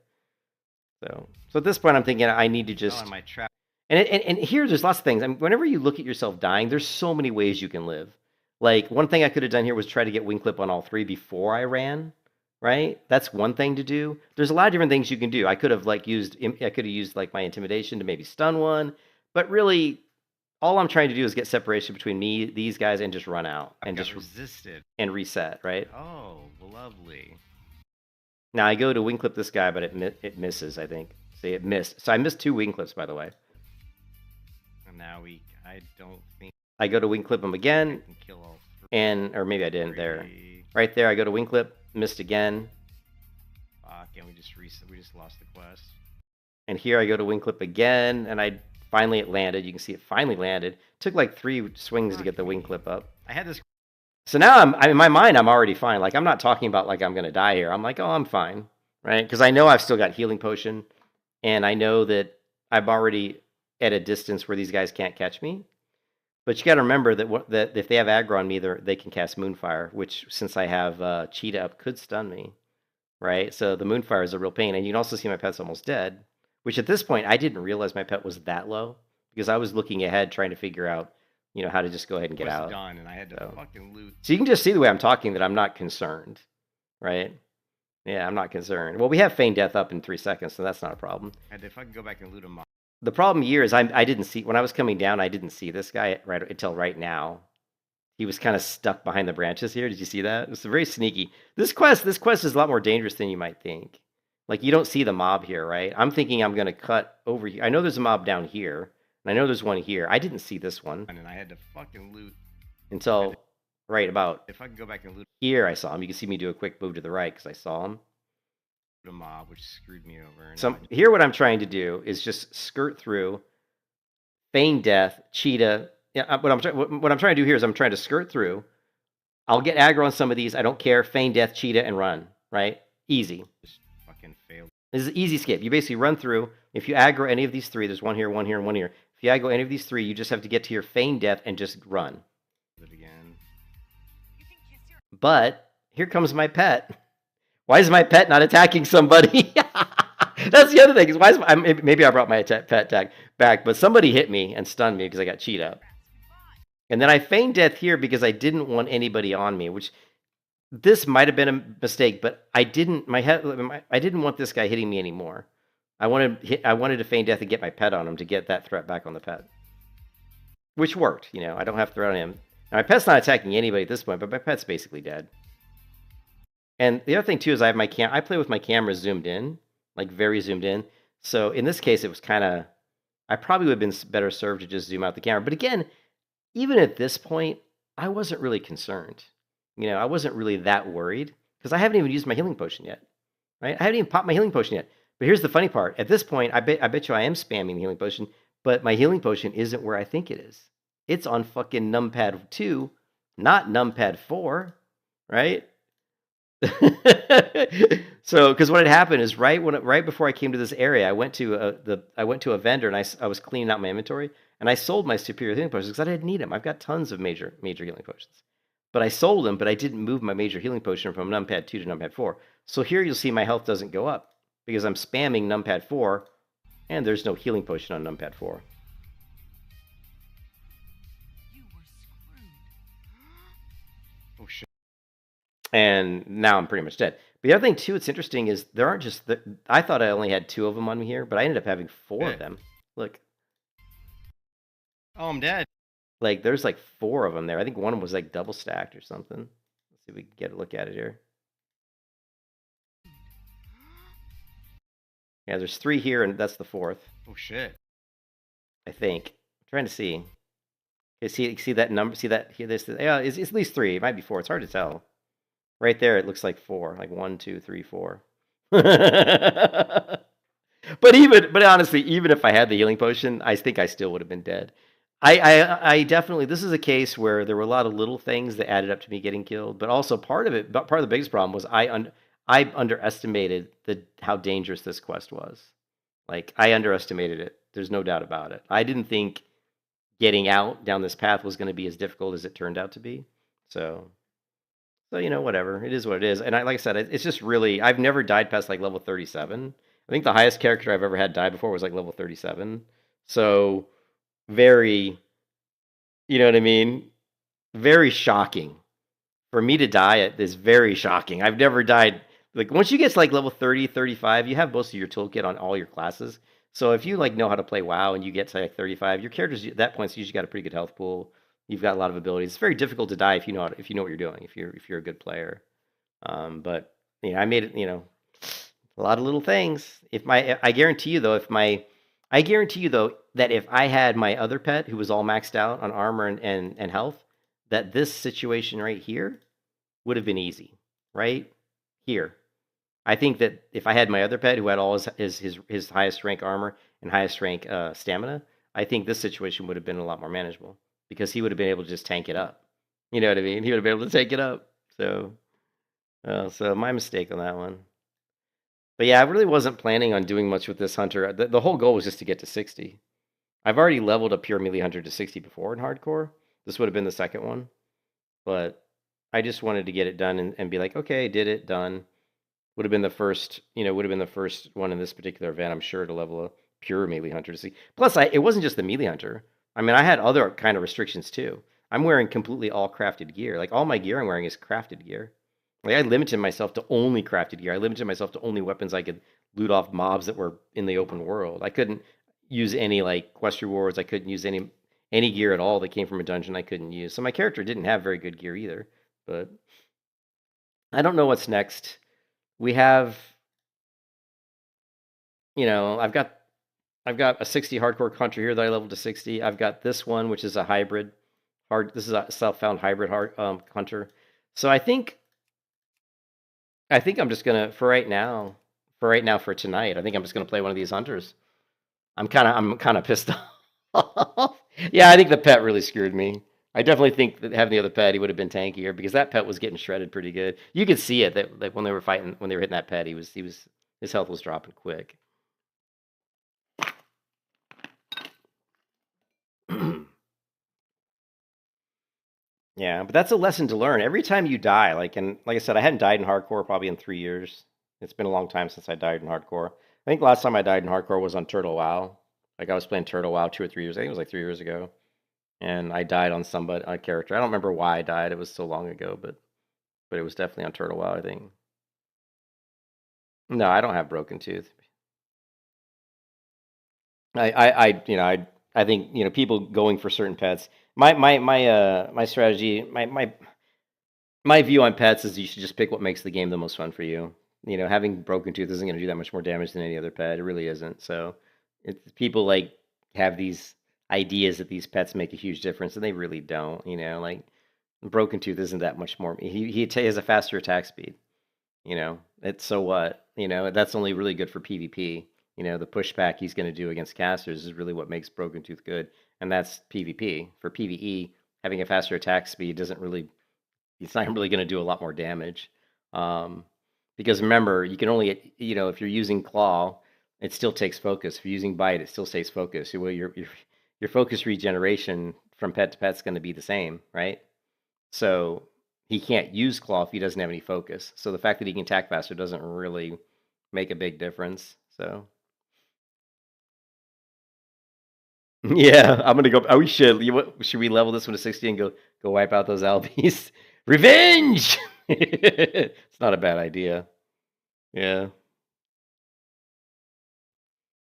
So at this point I'm thinking I need to just. On my trap. And here there's lots of things. I mean, whenever you look at yourself dying, there's so many ways you can live. Like one thing I could have done here was try to get wing clip on all 3 before I ran. Right? That's one thing to do. There's a lot of different things you can do. I could have used like my intimidation to maybe stun one, but really all I'm trying to do is get separation between these guys, and just run out and just resisted and reset, right? Oh, lovely. Now I go to wing clip this guy, but it misses, I think. See, it missed. So I missed 2 wing clips, by the way. And now I don't think I go to wing clip him again. I can kill all 3. Or maybe I didn't there. Right there, I go to wing clip, missed again. Fuck, and we just lost the quest. And here I go to wing clip again, and it landed. You can see it finally landed. Took like 3 swings to get the wing clip up. I had this. So now in my mind, I'm already fine. Like I'm not talking about like I'm gonna die here. I'm like, oh, I'm fine, right? Because I know I've still got healing potion, and I know that I'm already at a distance where these guys can't catch me. But you got to remember that if they have aggro on me, they can cast Moonfire, which since I have Cheetah up, could stun me, right? So the Moonfire is a real pain. And you can also see my pet's almost dead, which at this point, I didn't realize my pet was that low because I was looking ahead trying to figure out, how to just go ahead and get out. Done, and I had to fucking loot. So you can just see the way I'm talking that I'm not concerned, right? Yeah, I'm not concerned. Well, we have Feign Death up in 3 seconds, so that's not a problem. And if I can go back and loot a mob. The problem here is I didn't see, when I was coming down, I didn't see this guy right until right now. He was kind of stuck behind the branches here. Did you see that? It's very sneaky. This quest is a lot more dangerous than you might think. Like, you don't see the mob here, right? I'm thinking I'm going to cut over here. I know there's a mob down here, and I know there's one here. I didn't see this one. And then I had to fucking loot. Until right about if I can go back and loot here, I saw him. You can see me do a quick move to the right because I saw him. A mob, which screwed me over. So here what I'm trying to do is just skirt through, Feign Death, Cheetah. Yeah, what I'm trying to do here is I'm trying to skirt through. I'll get aggro on some of these. I don't care. Feign Death, Cheetah, and run. Right? Easy. Just fucking failed. This is easy skip. You basically run through. If you aggro any of these three, there's one here, one here, and one here. If you aggro any of these three, you just have to get to your Feign Death and just run. It again. But here comes my pet. Why is my pet not attacking somebody? That's the other thing. Is maybe I brought my pet tag back, but somebody hit me and stunned me because I got cheat up. And then I Feign Death here because I didn't want anybody on me, which this might have been a mistake, but I didn't. I didn't want this guy hitting me anymore. I wanted to Feign Death and get my pet on him to get that threat back on the pet, which worked. You know, I don't have threat on him. Now, my pet's not attacking anybody at this point, but my pet's basically dead. And the other thing too is I have my I play with my camera zoomed in, like very zoomed in. So in this case, it was kind of, I probably would have been better served to just zoom out the camera. But again, even at this point, I wasn't really concerned. You know, I wasn't really that worried because I haven't even used my healing potion yet, right? I haven't even popped my healing potion yet. But here's the funny part. At this point, I bet you I am spamming the healing potion, but my healing potion isn't where I think it is. It's on fucking numpad 2, not numpad 4, right? So, because what had happened is right before I came to this area, I went to a vendor and I was cleaning out my inventory and I sold my superior healing potions because I didn't need them. I've got tons of major healing potions, but I sold them, but I didn't move my major healing potion from numpad 2 to numpad 4. So here you'll see my health doesn't go up because I'm spamming numpad 4, and there's no healing potion on numpad 4. Oh shit. And now I'm pretty much dead. But the other thing too, it's interesting is there aren't just I thought I only had 2 of them on me here, but I ended up having 4 of them. Look. Oh, I'm dead. Like there's like 4 of them there. I think one of them was like double stacked or something. Let's see if we can get a look at it here. Yeah, there's 3 here, and that's the 4th. Oh shit. I think. I'm trying to see. Okay, see that number? See that here? Yeah, it's at least 3. It might be 4. It's hard to tell. Right there, it looks like 4. Like 1, 2, 3, 4. But honestly, even if I had the healing potion, I think I still would have been dead. I definitely, this is a case where there were a lot of little things that added up to me getting killed, but also part of the biggest problem was I underestimated how dangerous this quest was. Like, I underestimated it. There's no doubt about it. I didn't think getting out down this path was going to be as difficult as it turned out to be. So you know, whatever. It is what it is. And like I said, it's just really, I've never died past like level 37. I think the highest character I've ever had die before was like level 37. So very, you know what I mean? Very shocking. For me to die, it is very shocking. I've never died. Like once you get to like level 30, 35, you have most of your toolkit on all your classes. So if you like know how to play WoW and you get to like 35, your characters at that point usually got a pretty good health pool. You've got a lot of abilities. It's very difficult to die if you know what you're doing. If you're a good player, but you know, I made it. You know, a lot of little things. I guarantee you though, that if I had my other pet who was all maxed out on armor and health, that this situation right here would have been easy. Right here, I think that if I had my other pet who had all his highest rank armor and highest rank stamina, I think this situation would have been a lot more manageable. Because he would have been able to just tank it up. You know what I mean? He would have been able to tank it up. So my mistake on that one. But yeah, I really wasn't planning on doing much with this hunter. The whole goal was just to get to 60. I've already leveled a pure melee hunter to 60 before in hardcore. This would have been the second one. But I just wanted to get it done and be like, okay, did it, done. Would have been the first one in this particular event, I'm sure, to level a pure melee hunter to see. Plus, it wasn't just the melee hunter. I mean, I had other kind of restrictions too. I'm wearing completely all crafted gear. Like all my gear I'm wearing is crafted gear. Like I limited myself to only crafted gear. I limited myself to only weapons I could loot off mobs that were in the open world. I couldn't use any like quest rewards. I couldn't use any gear at all that came from a dungeon. I couldn't use. So my character didn't have very good gear either. But I don't know what's next. We have, I've got a 60 hardcore hunter here that I leveled to 60. I've got this one, which is a hybrid this is a self-found hybrid hunter. So I think I'm just gonna for tonight. I think I'm just gonna play one of these hunters. I'm kind of pissed off. Yeah, I think the pet really screwed me. I definitely think that having the other pet, he would have been tankier because that pet was getting shredded pretty good. You could see it that like when they were hitting that pet, his health was dropping quick. Yeah, but that's a lesson to learn. Every time you die, like I said, I hadn't died in hardcore probably in 3 years. It's been a long time since I died in hardcore. I think last time I died in hardcore was on Turtle WoW. Like I was playing Turtle WoW 2 or 3 years. I think it was like 3 years ago, and I died on a character. I don't remember why I died. It was so long ago, but it was definitely on Turtle WoW. I think. No, I don't have Broken Tooth. I think people going for certain pets. My strategy, my view on pets is you should just pick what makes the game the most fun for you. Having Broken Tooth isn't going to do that much more damage than any other pet. It really isn't. So, people like have these ideas that these pets make a huge difference, and they really don't. Like Broken Tooth isn't that much more. He has a faster attack speed. It's so what. That's only really good for PvP. The pushback he's going to do against casters is really what makes Broken Tooth good, and that's PvP. For PvE, having a faster attack speed it's not really going to do a lot more damage. Because remember, you can only, if you're using Claw, it still takes focus. If you're using Bite, it still stays focused. Your focus regeneration from pet to pet is going to be the same, right? So he can't use Claw if he doesn't have any focus. So the fact that he can attack faster doesn't really make a big difference. So yeah, I'm gonna go. Oh shit! Should we level this one to 60 and go wipe out those Albies? Revenge! It's not a bad idea. Yeah.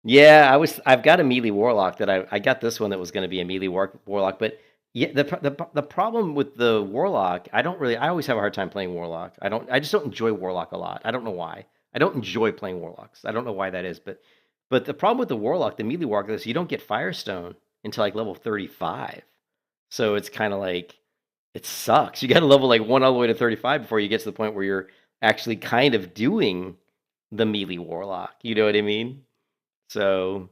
Yeah, I've got a melee warlock that I got this one that was going to be a melee warlock, but yeah, the problem with the warlock, I always have a hard time playing warlock. I just don't enjoy warlock a lot. I don't know why. I don't enjoy playing warlocks. I don't know why that is, but the problem with the warlock, the melee warlock, is you don't get Firestone until like level 35. So it's kind of like it sucks. You got to level like 1 all the way to 35 before you get to the point where you're actually kind of doing the melee warlock. You know what I mean? So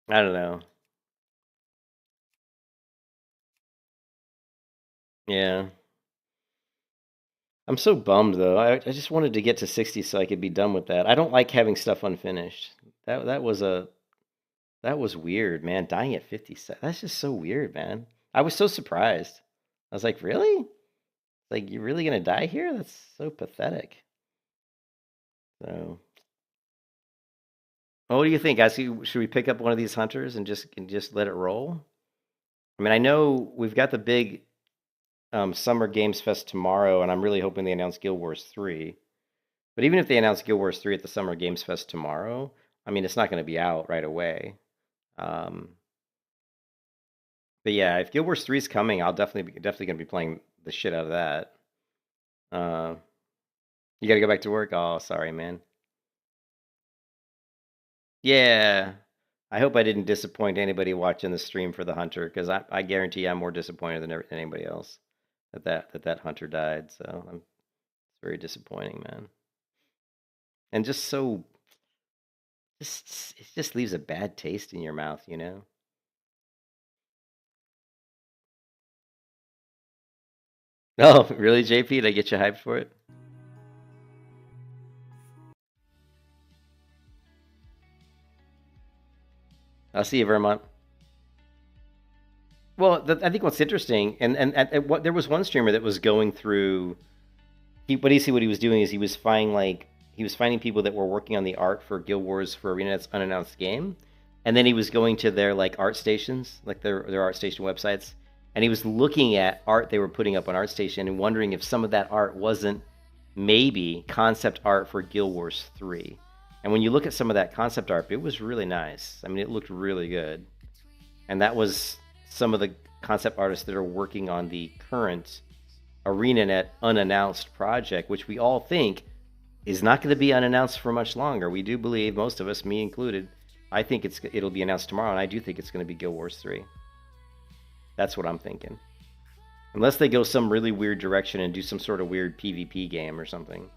I don't know. Yeah. I'm so bummed though. I just wanted to get to 60 so I could be done with that. I don't like having stuff unfinished. That was weird, man. Dying at 57. That's just so weird, man. I was so surprised. I was like, really? Like, you're really gonna die here? That's so pathetic. So, what do you think, guys? Should we pick up one of these hunters and just let it roll? I mean, I know we've got the big Summer Games Fest tomorrow, and I'm really hoping they announce Guild Wars 3. But even if they announce Guild Wars 3 at the Summer Games Fest tomorrow, I mean, it's not going to be out right away. But yeah, if Guild Wars 3 is coming, I'll definitely going to be playing the shit out of that. You got to go back to work? Oh, sorry, man. Yeah. I hope I didn't disappoint anybody watching the stream for the hunter, because I guarantee I'm more disappointed than anybody else that hunter died. So it's very disappointing, man. And just so, it just leaves a bad taste in your mouth, you know? Oh, really, JP? Did I get you hyped for it? I'll see you, Vermont. Well, I think what's interesting, and what there was one streamer that was going through. What he was doing is he was finding people that were working on the art for Guild Wars for ArenaNet's unannounced game, and then he was going to their like art stations, like their art station websites, and he was looking at art they were putting up on ArtStation and wondering if some of that art wasn't maybe concept art for Guild Wars 3. And when you look at some of that concept art, it was really nice. I mean, it looked really good. And that was some of the concept artists that are working on the current ArenaNet unannounced project, which we all think is not going to be unannounced for much longer. We do believe, most of us, me included, I think it'll be announced tomorrow, and I do think it's going to be Guild Wars 3. That's what I'm thinking. Unless they go some really weird direction and do some sort of weird PvP game or something.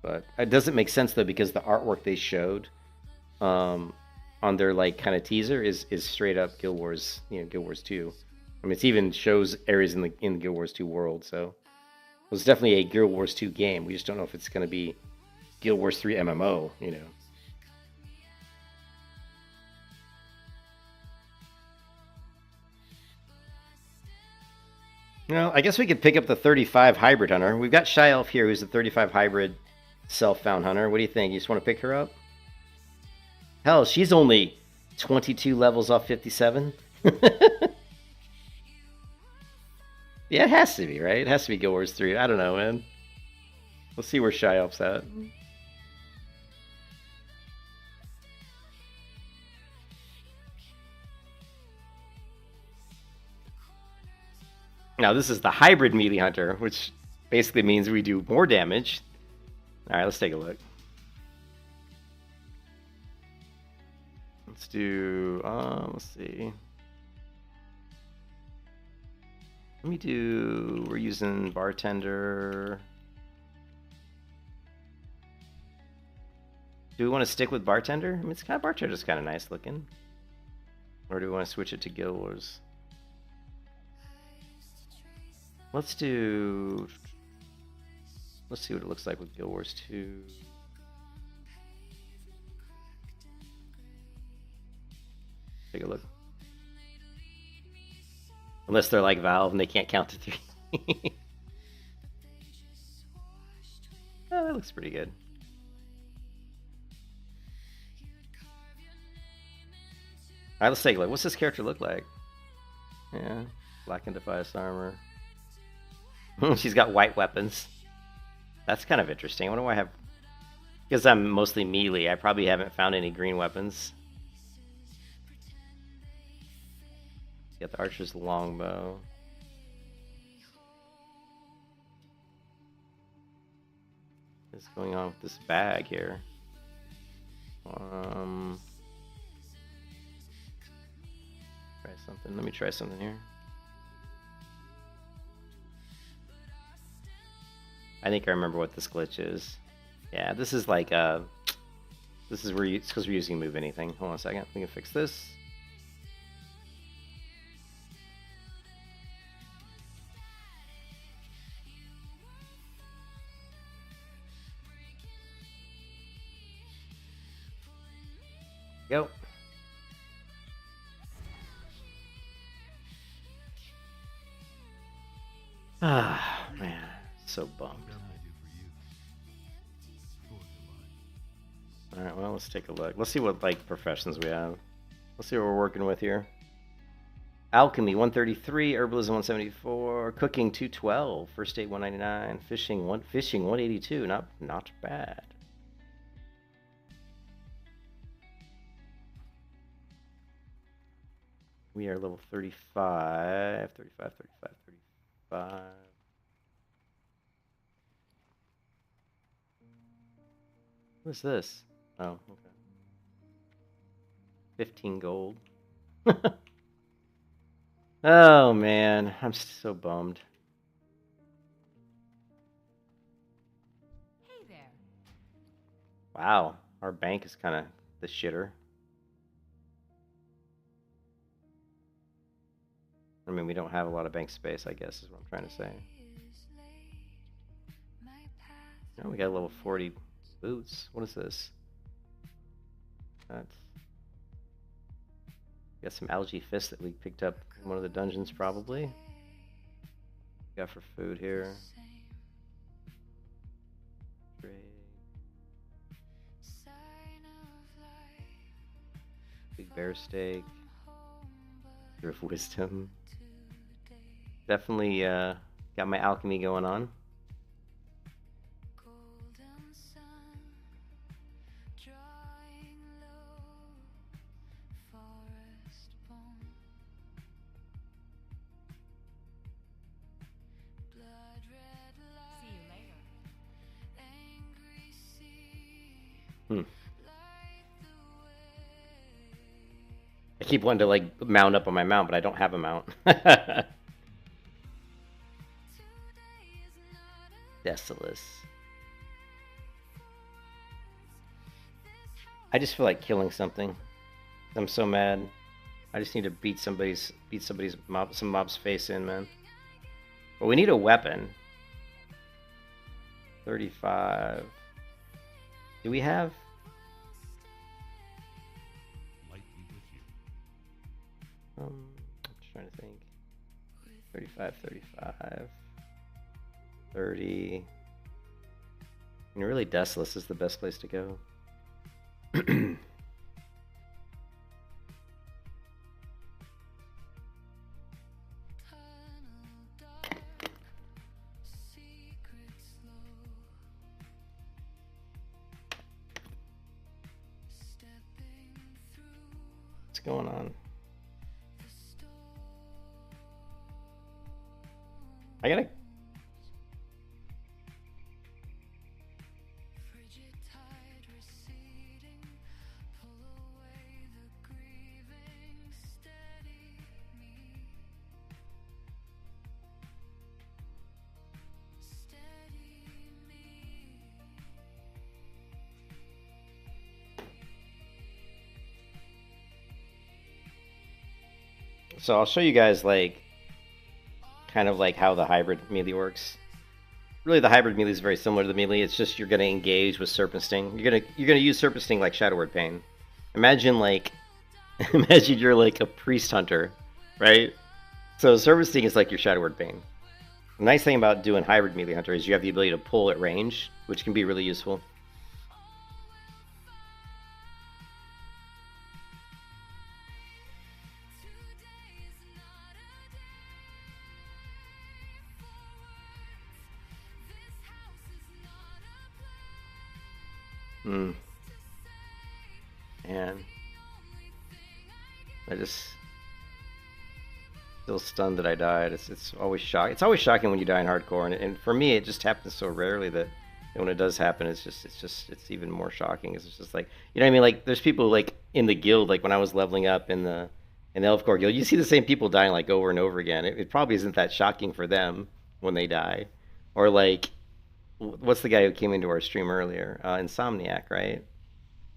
But it doesn't make sense, though, because the artwork they showed on their like kind of teaser is straight up Guild Wars, Guild Wars 2. I mean, it even shows areas in the Guild Wars 2 world, so it's definitely a Guild Wars 2 game. We just don't know if it's going to be Guild Wars 3 MMO, Well, I guess we could pick up the 35 Hybrid Hunter. We've got Shy Elf here, who's the 35 Hybrid Self-Found Hunter. What do you think? You just want to pick her up? Hell, she's only 22 levels off 57. Yeah, it has to be, right? It has to be Guild Wars 3. I don't know, man. We'll see where Shy Elf's at. Now, this is the Hybrid Melee Hunter, which basically means we do more damage. All right, let's take a look. Let's do, let's see. We're using Bartender. Do we want to stick with Bartender? I mean, Bartender's kind of nice looking. Or do we want to switch it to Guild Wars? Let's see what it looks like with Guild Wars 2. Take a look. Unless they're like Valve and they can't count to 3. Oh, that looks pretty good. Alright, let's take a look. What's this character look like? Yeah, black and Defias armor. She's got white weapons. That's kind of interesting. I wonder why I have... Because I'm mostly melee, I probably haven't found any green weapons. Got the Archer's longbow. What's going on with this bag here? Try something. Let me try something here. I think I remember what this glitch is. Yeah, this is like this is where it's because we're using move anything. Hold on a second. We can fix this. Go. Ah, man, so bummed. Alright, well, let's take a look. Let's see what, like, professions we have. Let's see what we're working with here. Alchemy, 133. Herbalism, 174. Cooking, 212. First aid, 199. Fishing, 182. Not bad. We are level 35. 35. What's this? Oh, okay. 15 gold. Oh, man. I'm so bummed. Hey there. Wow. Our bank is kind of the shitter. I mean, we don't have a lot of bank space, I guess, is what I'm trying to say. Oh, we got level 40 boots. What is this? That's... Got some algae fists that we picked up in one of the dungeons, probably. Got for food here. Trade. Big bear steak. Year of wisdom. Definitely got my alchemy going on. Hmm. I keep wanting to like mount up on my mount, but I don't have a mount. Desolace. I just feel like killing something. I'm so mad. I just need to beat somebody's some mob's face in, man. But we need a weapon. 35. Do we have? I'm trying to think. 35, 35, 30. And really, Desolace is the best place to go. What's going on? I gotta. So I'll show you guys like kind of like how the hybrid melee works. Really, the hybrid melee is very similar to the melee. It's just you're gonna engage with Serpent Sting. You're gonna use Serpent Sting like Shadow Word Pain. Imagine like imagine you're like a priest hunter, right? So Serpent Sting is like your Shadow Word Pain. The nice thing about doing hybrid melee hunter is you have the ability to pull at range, which can be really useful. And I just still stunned that I died. It's always shocking. It's always shocking when you die in hardcore, and for me, it just happens so rarely that when it does happen, it's even more shocking. It's just like, you know what I mean? Like there's people like in the guild, like when I was leveling up in the Elfcore guild, you see the same people dying like over and over again. It probably isn't that shocking for them when they die, or like what's the guy who came into our stream earlier? Insomniac, right?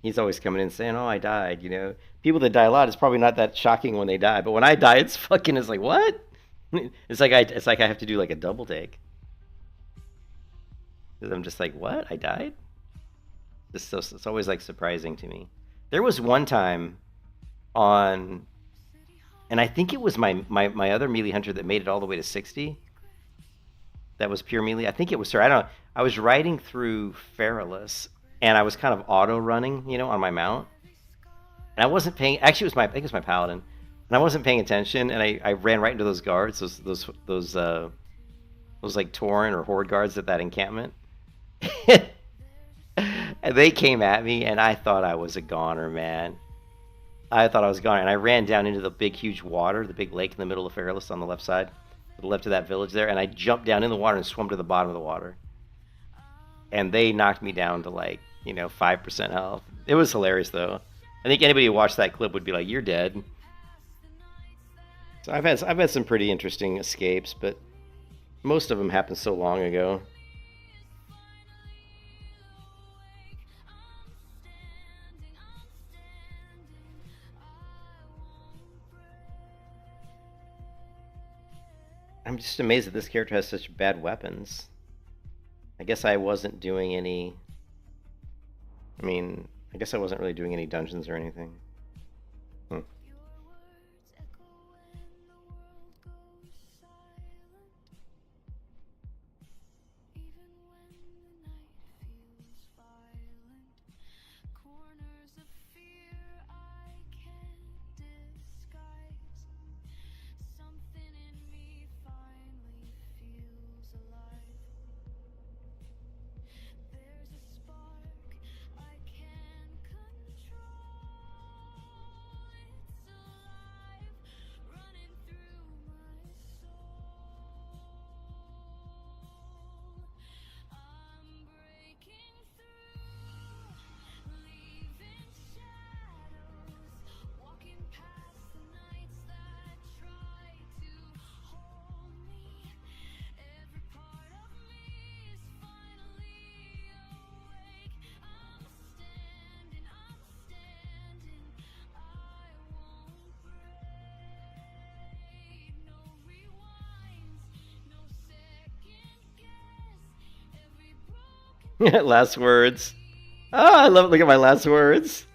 He's always coming in saying, "Oh, I died." You know, people that die a lot, it's probably not that shocking when they die, but when I die, it's fucking. It's like what? It's like I have to do like a double take. Because I'm just like, what? I died? It's always like surprising to me. There was one time on, and I think it was my other melee hunter that made it all the way to 60. That was pure melee. I think it was her. I don't know. I was riding through Feralus, and I was kind of auto running, you know, on my mount. And I wasn't paying. Actually, it was I think it was my paladin, and I wasn't paying attention, and I ran right into those guards, those like Tauren or Horde guards at that encampment. And they came at me, and I thought I was a goner, man. I thought I was a goner, and I ran down into the big, huge water, the big lake in the middle of Feralus on the left side, to the left of that village there, and I jumped down in the water and swam to the bottom of the water. And they knocked me down to like, 5% health. It was hilarious though. I think anybody who watched that clip would be like, "You're dead." So I've had some pretty interesting escapes, but most of them happened so long ago. I'm just amazed that this character has such bad weapons. I guess I wasn't doing any. I mean, I guess I wasn't really doing any dungeons or anything. Last words. Oh, I love it. Look at my last words.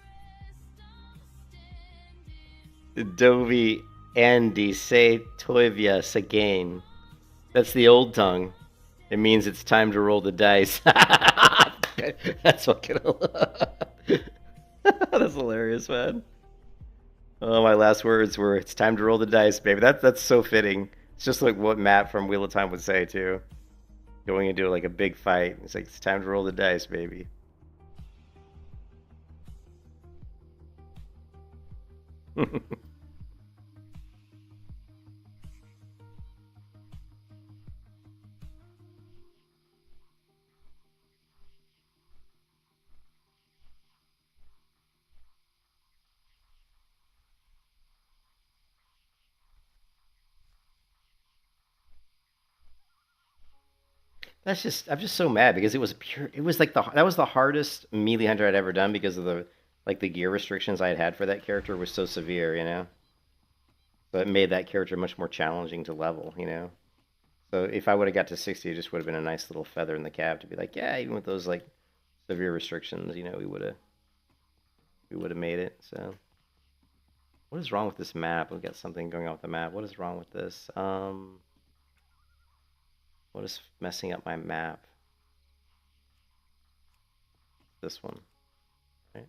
Dovi Andy say Toivias again. That's the old tongue. It means it's time to roll the dice. That's fucking. That's hilarious, man. Oh, my last words were, "It's time to roll the dice, baby." That's so fitting. It's just like what Matt from Wheel of Time would say too. Going into like a big fight, it's like it's time to roll the dice, baby. That's just I'm just so mad because it was pure. It was like that was the hardest melee hunter I'd ever done because of the like the gear restrictions I had had for that character was so severe, you know. So it made that character much more challenging to level, you know. So if I would have got to 60, it just would have been a nice little feather in the cap to be like, yeah, even with those like severe restrictions, you know, we would have made it. So what is wrong with this map? We've got something going on with the map. What is wrong with this? What is messing up my map? This one, right?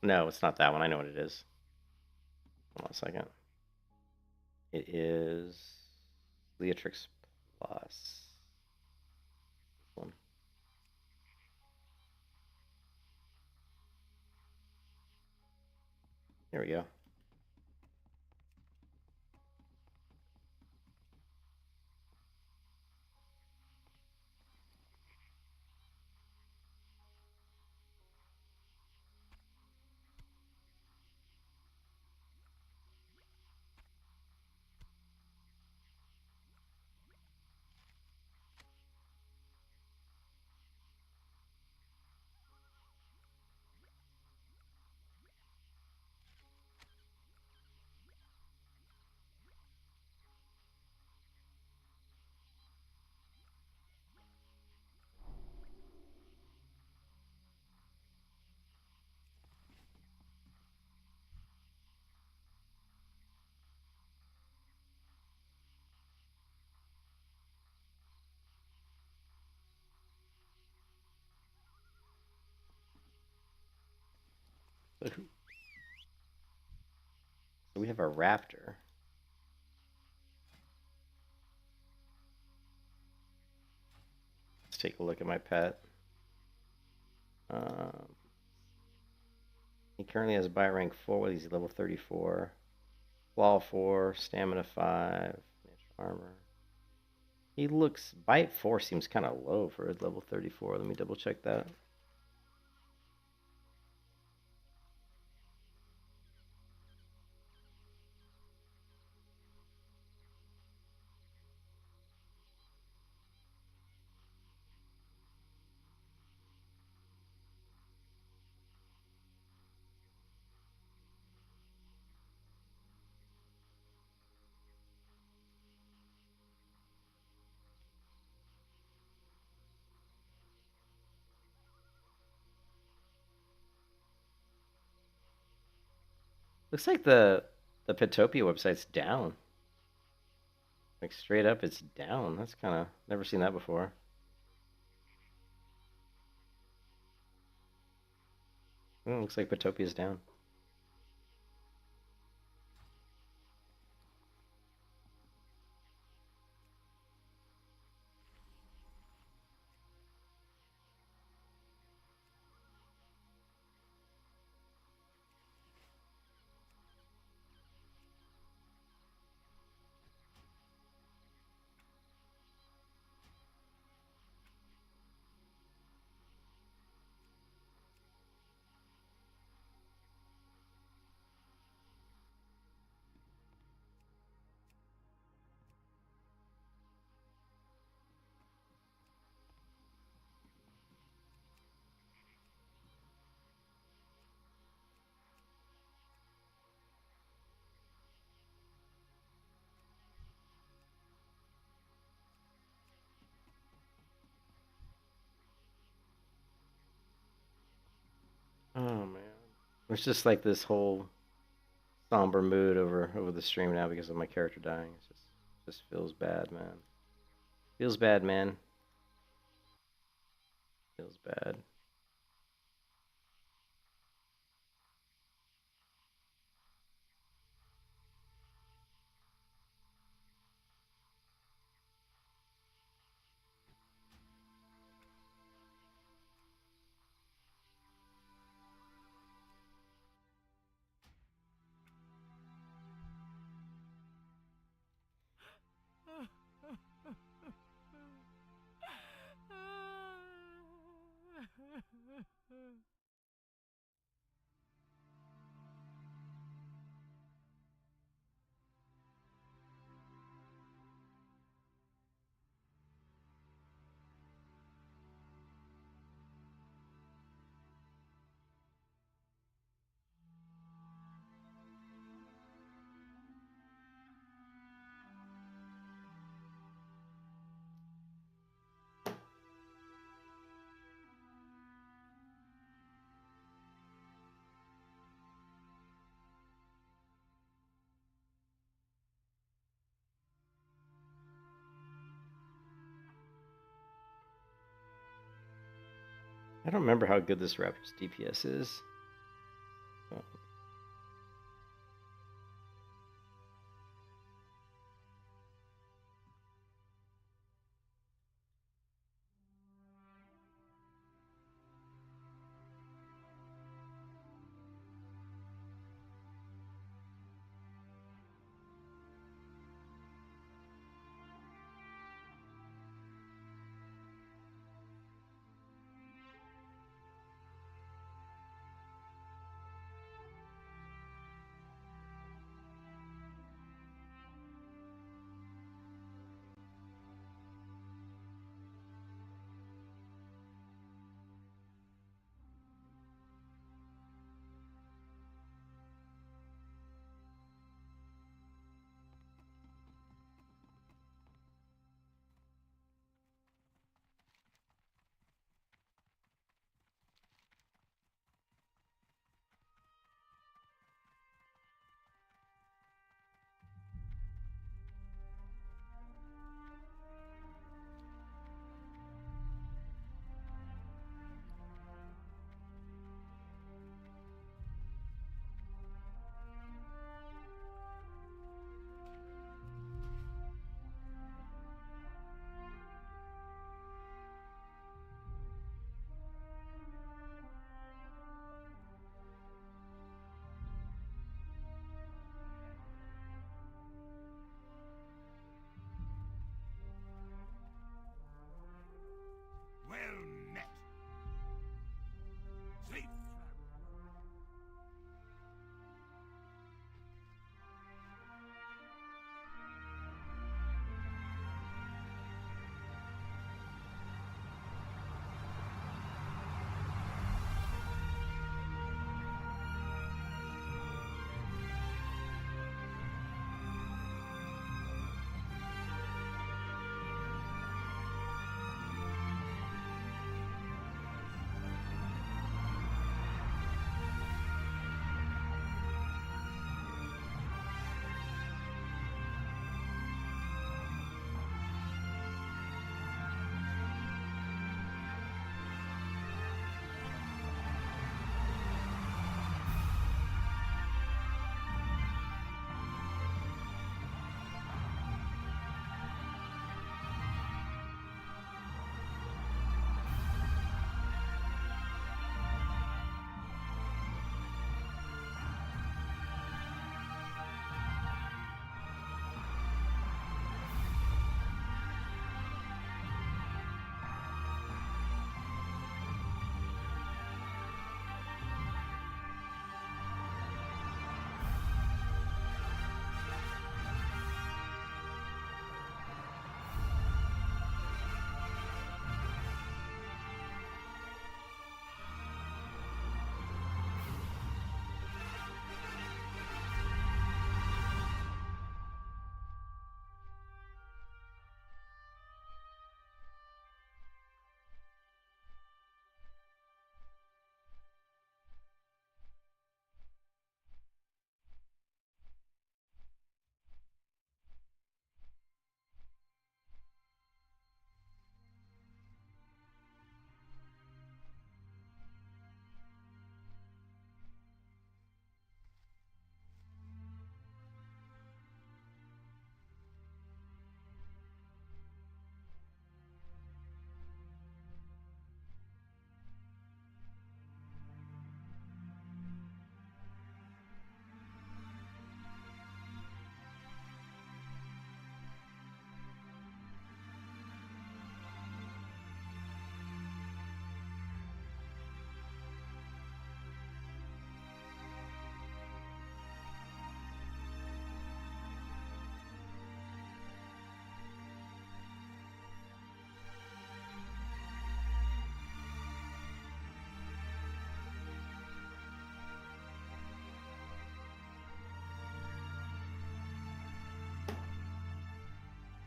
No, it's not that one. I know what it is. Hold on a second. It is Leatrix Plus. One. There we go. So we have a raptor. Let's take a look at my pet. Um, he currently has bite rank 4. He's level 34. Claw 4, stamina 5, natural armor. He looks bite 4 seems kind of low for a level 34. Let me double check that. Looks like the Petopia website's down. Like straight up, it's down. That's kind of never seen that before. Looks like Petopia's down. Oh man, it's just like this whole somber mood over the stream now because of my character dying. It just feels bad, man. Feels bad, man. Feels bad. I don't remember how good this Raptor's DPS is. Oh.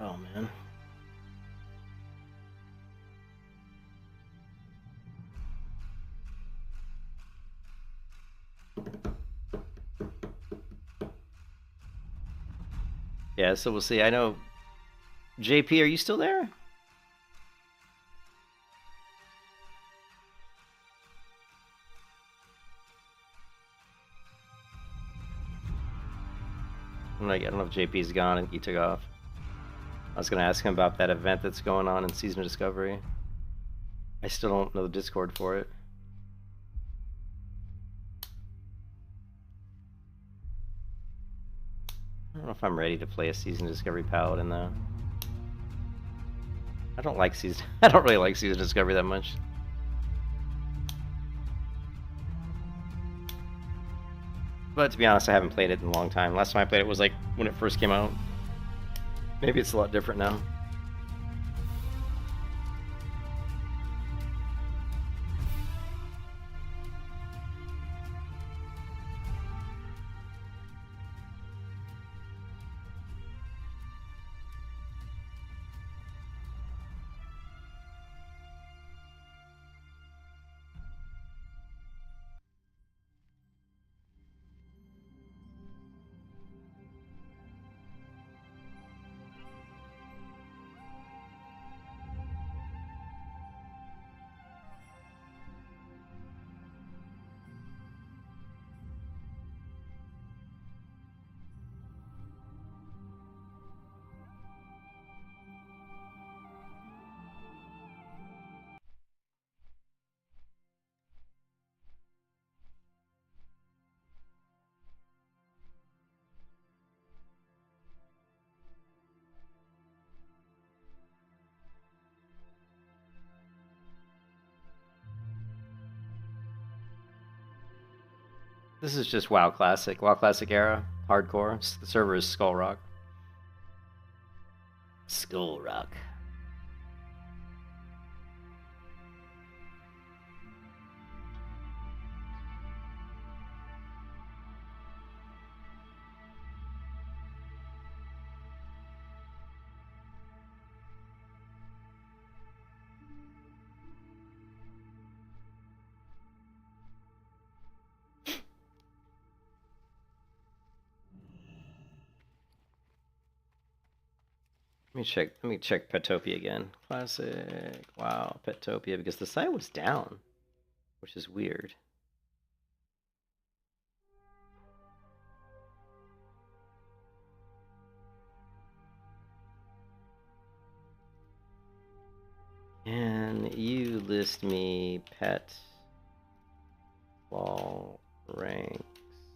Oh man. Yeah, so we'll see. I know. JP, are you still there? I don't know if JP's gone and he took off. I was gonna ask him about that event that's going on in Season of Discovery. I still don't know the Discord for it. I don't know if I'm ready to play a Season of Discovery Paladin though. I don't like Season. I don't really like Season of Discovery that much. But to be honest, I haven't played it in a long time. Last time I played it was like when it first came out. Maybe it's a lot different now. This is just WoW Classic. WoW Classic era. Hardcore. The server is Skull Rock. Skull Rock. Let me check Petopia again. Classic. Wow, Petopia, because the site was down, which is weird. Can you list me pet wall ranks?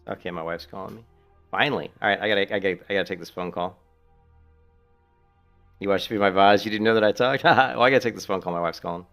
Okay, my wife's calling me. Finally. All right, I gotta take this phone call. You watched me my VODs. You didn't know that I talked? Well, I gotta take this phone call. My wife's calling.